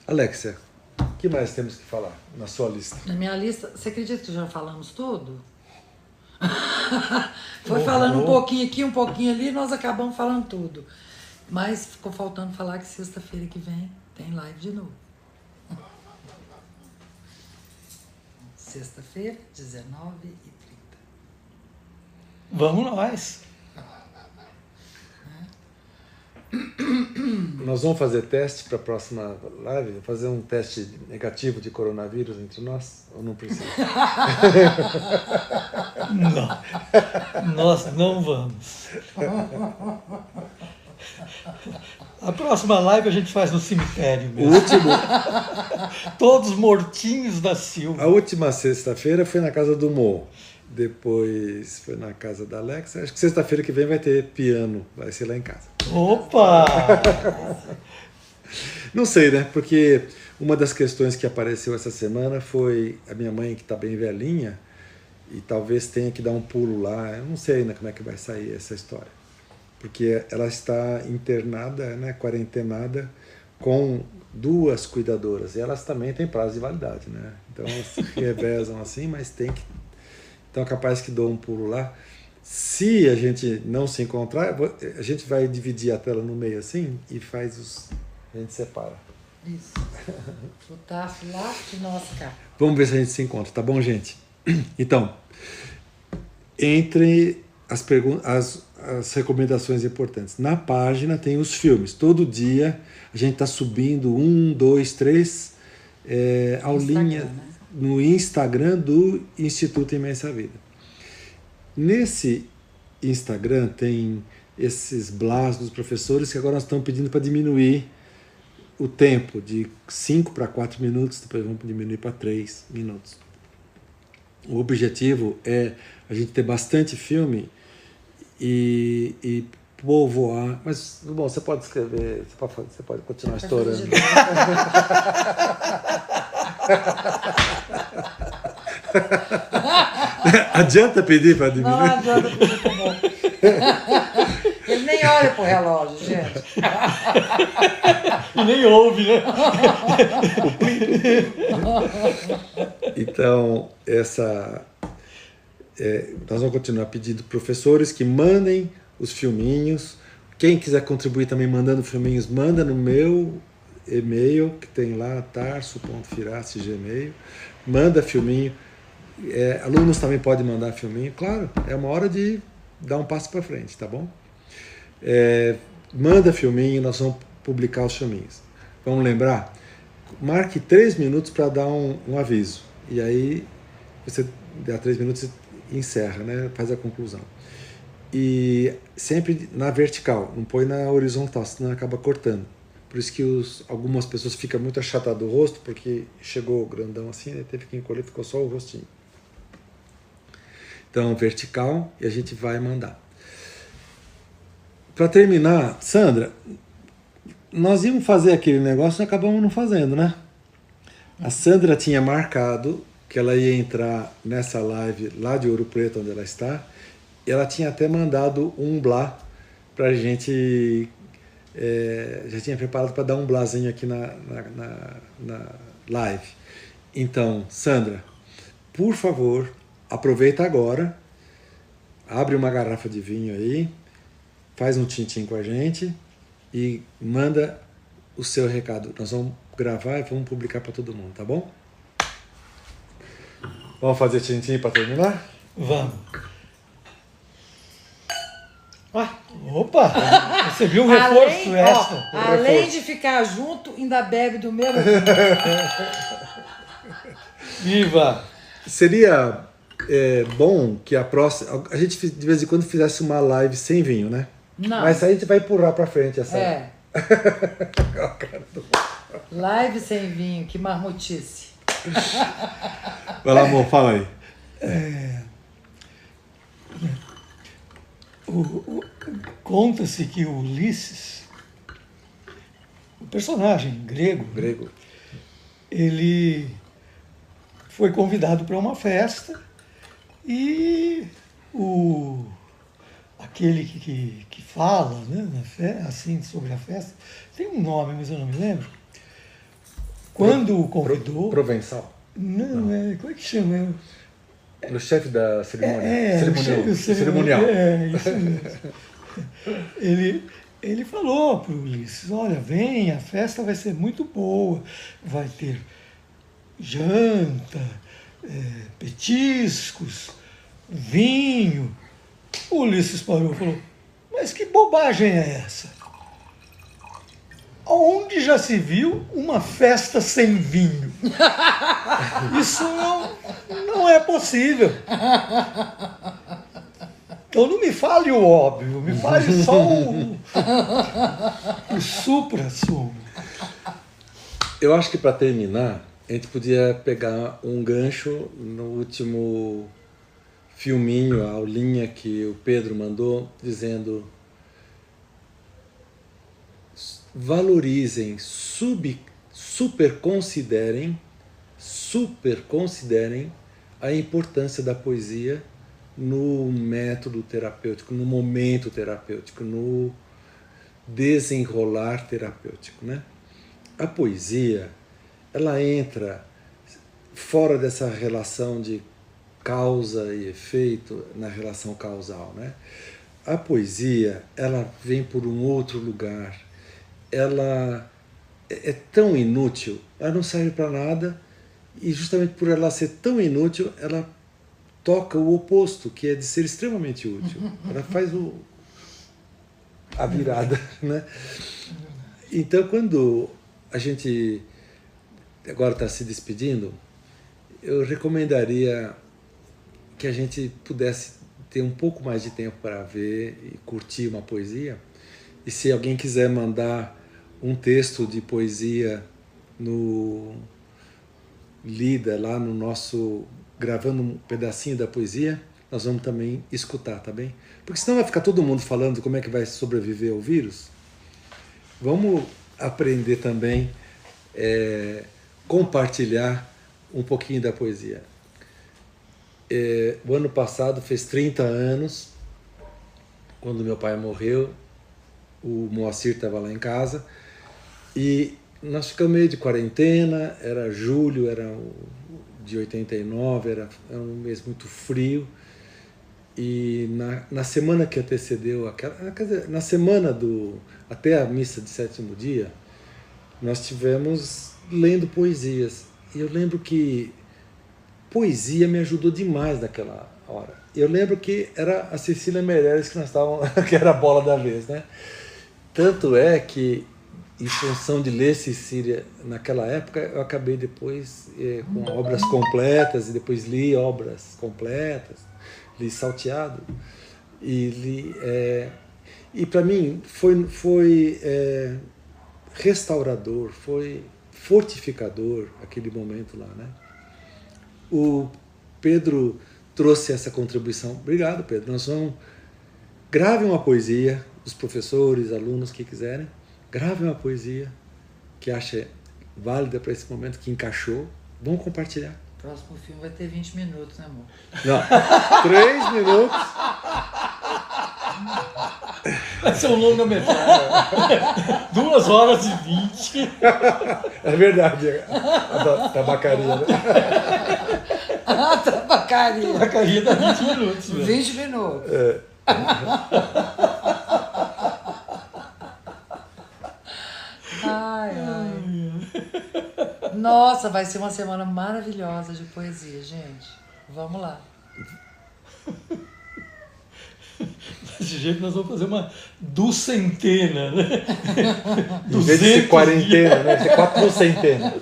Alexia, o que mais temos que falar na sua lista? Na minha lista, você acredita que já falamos tudo? Foi falando um pouquinho aqui, um pouquinho ali, nós acabamos falando tudo. Mas ficou faltando falar que sexta-feira que vem tem live de novo. Sexta-feira, 19h30. Vamos nós. Nós vamos fazer teste para a próxima live? Fazer um teste negativo de coronavírus entre nós? Ou não precisa? Não. Nós não vamos. A próxima live a gente faz no cemitério mesmo. Todos mortinhos da Silva. A última sexta-feira foi na casa do Mo. Depois foi na casa da Alexa. Acho que sexta-feira que vem vai ter piano. Vai ser lá em casa. Opa! Não sei, né? Porque uma das questões que apareceu essa semana foi a minha mãe, que está bem velhinha, e talvez tenha que dar um pulo lá. Eu não sei ainda como é que vai sair essa história. Porque ela está internada, né, quarentenada, com 2 cuidadoras. E elas também têm prazo de validade, né? Então elas se revezam assim, mas tem que... Então é capaz que dou um pulo lá. Se a gente não se encontrar, a gente vai dividir a tela no meio assim e a gente separa. Isso. O Tasso lá de nós cá. Vamos ver se a gente se encontra, tá bom, gente? Então, entre as recomendações importantes. Na página tem os filmes. Todo dia a gente está subindo 1, 2, 3 aulinha, né? No Instagram do Instituto Imensa Vida. Nesse Instagram tem esses blás dos professores que agora nós estamos pedindo para diminuir o tempo de 5 para 4 minutos, depois vamos diminuir para 3 minutos. O objetivo é a gente ter bastante filme e povoar. Mas, bom, você pode escrever, você pode continuar estourando. Adianta pedir para diminuir? Não adianta pedir para bom. Ele nem olha pro relógio, gente. E nem ouve, né? Então, nós vamos continuar pedindo professores que mandem os filminhos. Quem quiser contribuir também mandando filminhos, manda no meu e-mail, que tem lá, tarso.firace@gmail. Manda filminho. Alunos também podem mandar filminho. Claro, é uma hora de dar um passo para frente, tá bom? Manda filminho, nós vamos publicar os filminhos. Vamos lembrar? Marque 3 minutos para dar um aviso. E aí, você dá 3 minutos e encerra, né? Faz a conclusão. E sempre na vertical, não põe na horizontal, senão acaba cortando. Por isso que algumas pessoas ficam muito achatadas do rosto, porque chegou grandão assim, né? Teve que encolher, ficou só o rostinho. Então, vertical, e a gente vai mandar. Para terminar, Sandra, nós íamos fazer aquele negócio e acabamos não fazendo, né? A Sandra tinha marcado que ela ia entrar nessa live lá de Ouro Preto, onde ela está, e ela tinha até mandado um blá para a gente... já tinha preparado para dar um blazinho aqui na live. Então, Sandra, por favor, aproveita agora, abre uma garrafa de vinho aí, faz um tintim com a gente e manda o seu recado. Nós vamos gravar e vamos publicar para todo mundo, tá bom? Vamos fazer tintim para terminar? Vamos. Opa! Você viu um reforço extra? Além de ficar junto, ainda bebe do mesmo. Viva! Seria bom que a próxima. A gente de vez em quando fizesse uma live sem vinho, né? Não. Mas aí a gente vai empurrar pra frente essa. Live sem vinho, que marmotice. Vai lá, amor, fala aí. Conta-se que o Ulisses, o personagem grego, ele foi convidado para uma festa e aquele que fala, né, assim, sobre a festa, tem um nome, mas eu não me lembro. Quando o convidou... Provençal? Não, como é que chama? O chefe da cerimônia. Cerimonial. Isso mesmo. Ele falou para o Ulisses, olha, vem, a festa vai ser muito boa, vai ter janta, petiscos, vinho. O Ulisses parou e falou, mas que bobagem é essa? Onde já se viu uma festa sem vinho? Isso não é possível. Então não me fale o óbvio, me fale só o supra-sumo. Eu acho que para terminar, a gente podia pegar um gancho no último filminho, a aulinha que o Pedro mandou, dizendo: valorizem, superconsiderem a importância da poesia no método terapêutico, no momento terapêutico, no desenrolar terapêutico, né? A poesia, ela entra fora dessa relação de causa e efeito, na relação causal, né? A poesia, ela vem por um outro lugar. Ela é tão inútil, ela não serve para nada, e justamente por ela ser tão inútil, ela toca o oposto, que é de ser extremamente útil. Ela faz a virada, né? Então, quando a gente agora está se despedindo, eu recomendaria que a gente pudesse ter um pouco mais de tempo para ver e curtir uma poesia. E se alguém quiser mandar um texto de poesia lida lá no nosso, gravando um pedacinho da poesia, nós vamos também escutar, tá bem? Porque senão vai ficar todo mundo falando como é que vai sobreviver ao vírus. Vamos aprender também, compartilhar um pouquinho da poesia. O ano passado fez 30 anos, quando meu pai morreu. O Moacir estava lá em casa e nós ficamos meio de quarentena. Era julho, era de 89, era um mês muito frio. E na semana que antecedeu na semana até a missa de sétimo dia, nós tivemos lendo poesias. E eu lembro que poesia me ajudou demais naquela hora. Eu lembro que era a Cecília Meirelles que nós estávamos, que era a bola da vez, né? Tanto é que, em função de ler Cecília naquela época, eu acabei depois com obras completas, e depois li obras completas, li Salteado, e para mim foi restaurador, foi fortificador aquele momento lá, né? O Pedro trouxe essa contribuição. Obrigado, Pedro. Nós vamos... Gravem uma poesia, os professores, alunos que quiserem, gravem uma poesia que acha válida para esse momento, que encaixou. Vamos compartilhar. O próximo filme vai ter 20 minutos, né, amor? Não, 3 minutos. Vai ser um longa-metragem. 2 horas e 20. É verdade. A tabacaria, né? A tabacaria. Tabacaria dá 20 minutos. 20 minutos. Ai. Nossa, vai ser uma semana maravilhosa de poesia, gente. Vamos lá. Desse jeito nós vamos fazer uma duzentena, né? Em vez de ser quarentena, né? Vai ser quatrocentena.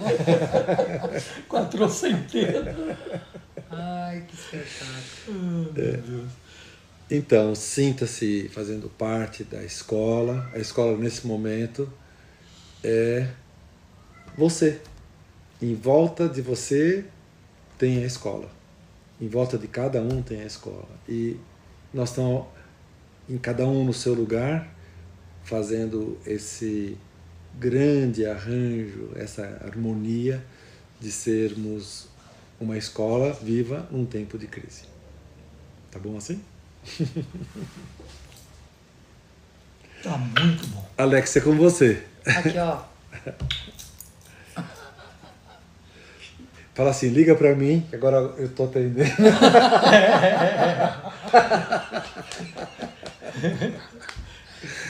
Quatrocentena. Ai, que espetáculo. Meu Deus. Então, sinta-se fazendo parte da escola. A escola, nesse momento, é você. Em volta de você tem a escola. Em volta de cada um tem a escola. E nós estamos, em cada um no seu lugar, fazendo esse grande arranjo, essa harmonia de sermos uma escola viva num tempo de crise. Tá bom assim? Tá muito bom. Alex, é com você. Aqui, ó. Fala assim, liga pra mim, que agora eu tô atendendo.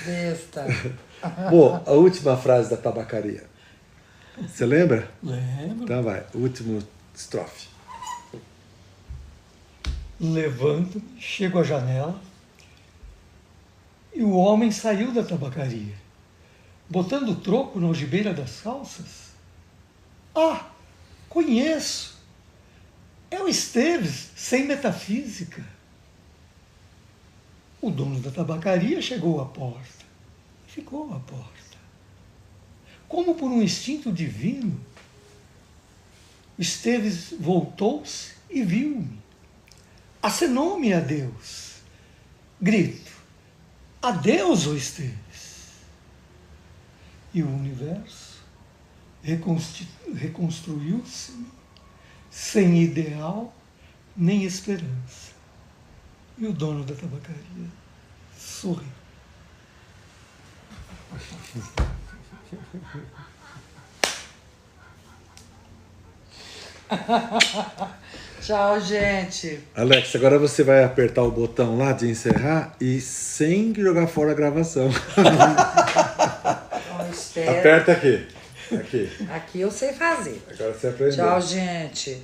Besta. Bom, a última frase da tabacaria. Você lembra? Lembro. Então vai, o último estrofe. Levanto-me, chego à janela e o homem saiu da tabacaria, botando o troco na algibeira das calças. Ah, conheço! É o Esteves, sem metafísica. O dono da tabacaria chegou à porta, ficou à porta. Como por um instinto divino, Esteves voltou-se e viu-me. Acenou-me a Deus. Grito, adeus, ó Esteves. E o universo reconstruiu-se sem ideal nem esperança. E o dono da tabacaria sorriu. Tchau, gente. Alex, agora você vai apertar o botão lá de encerrar e sem jogar fora a gravação. Então, espero. Aperta aqui. Aqui. Aqui eu sei fazer. Agora você aprendeu. Tchau, gente.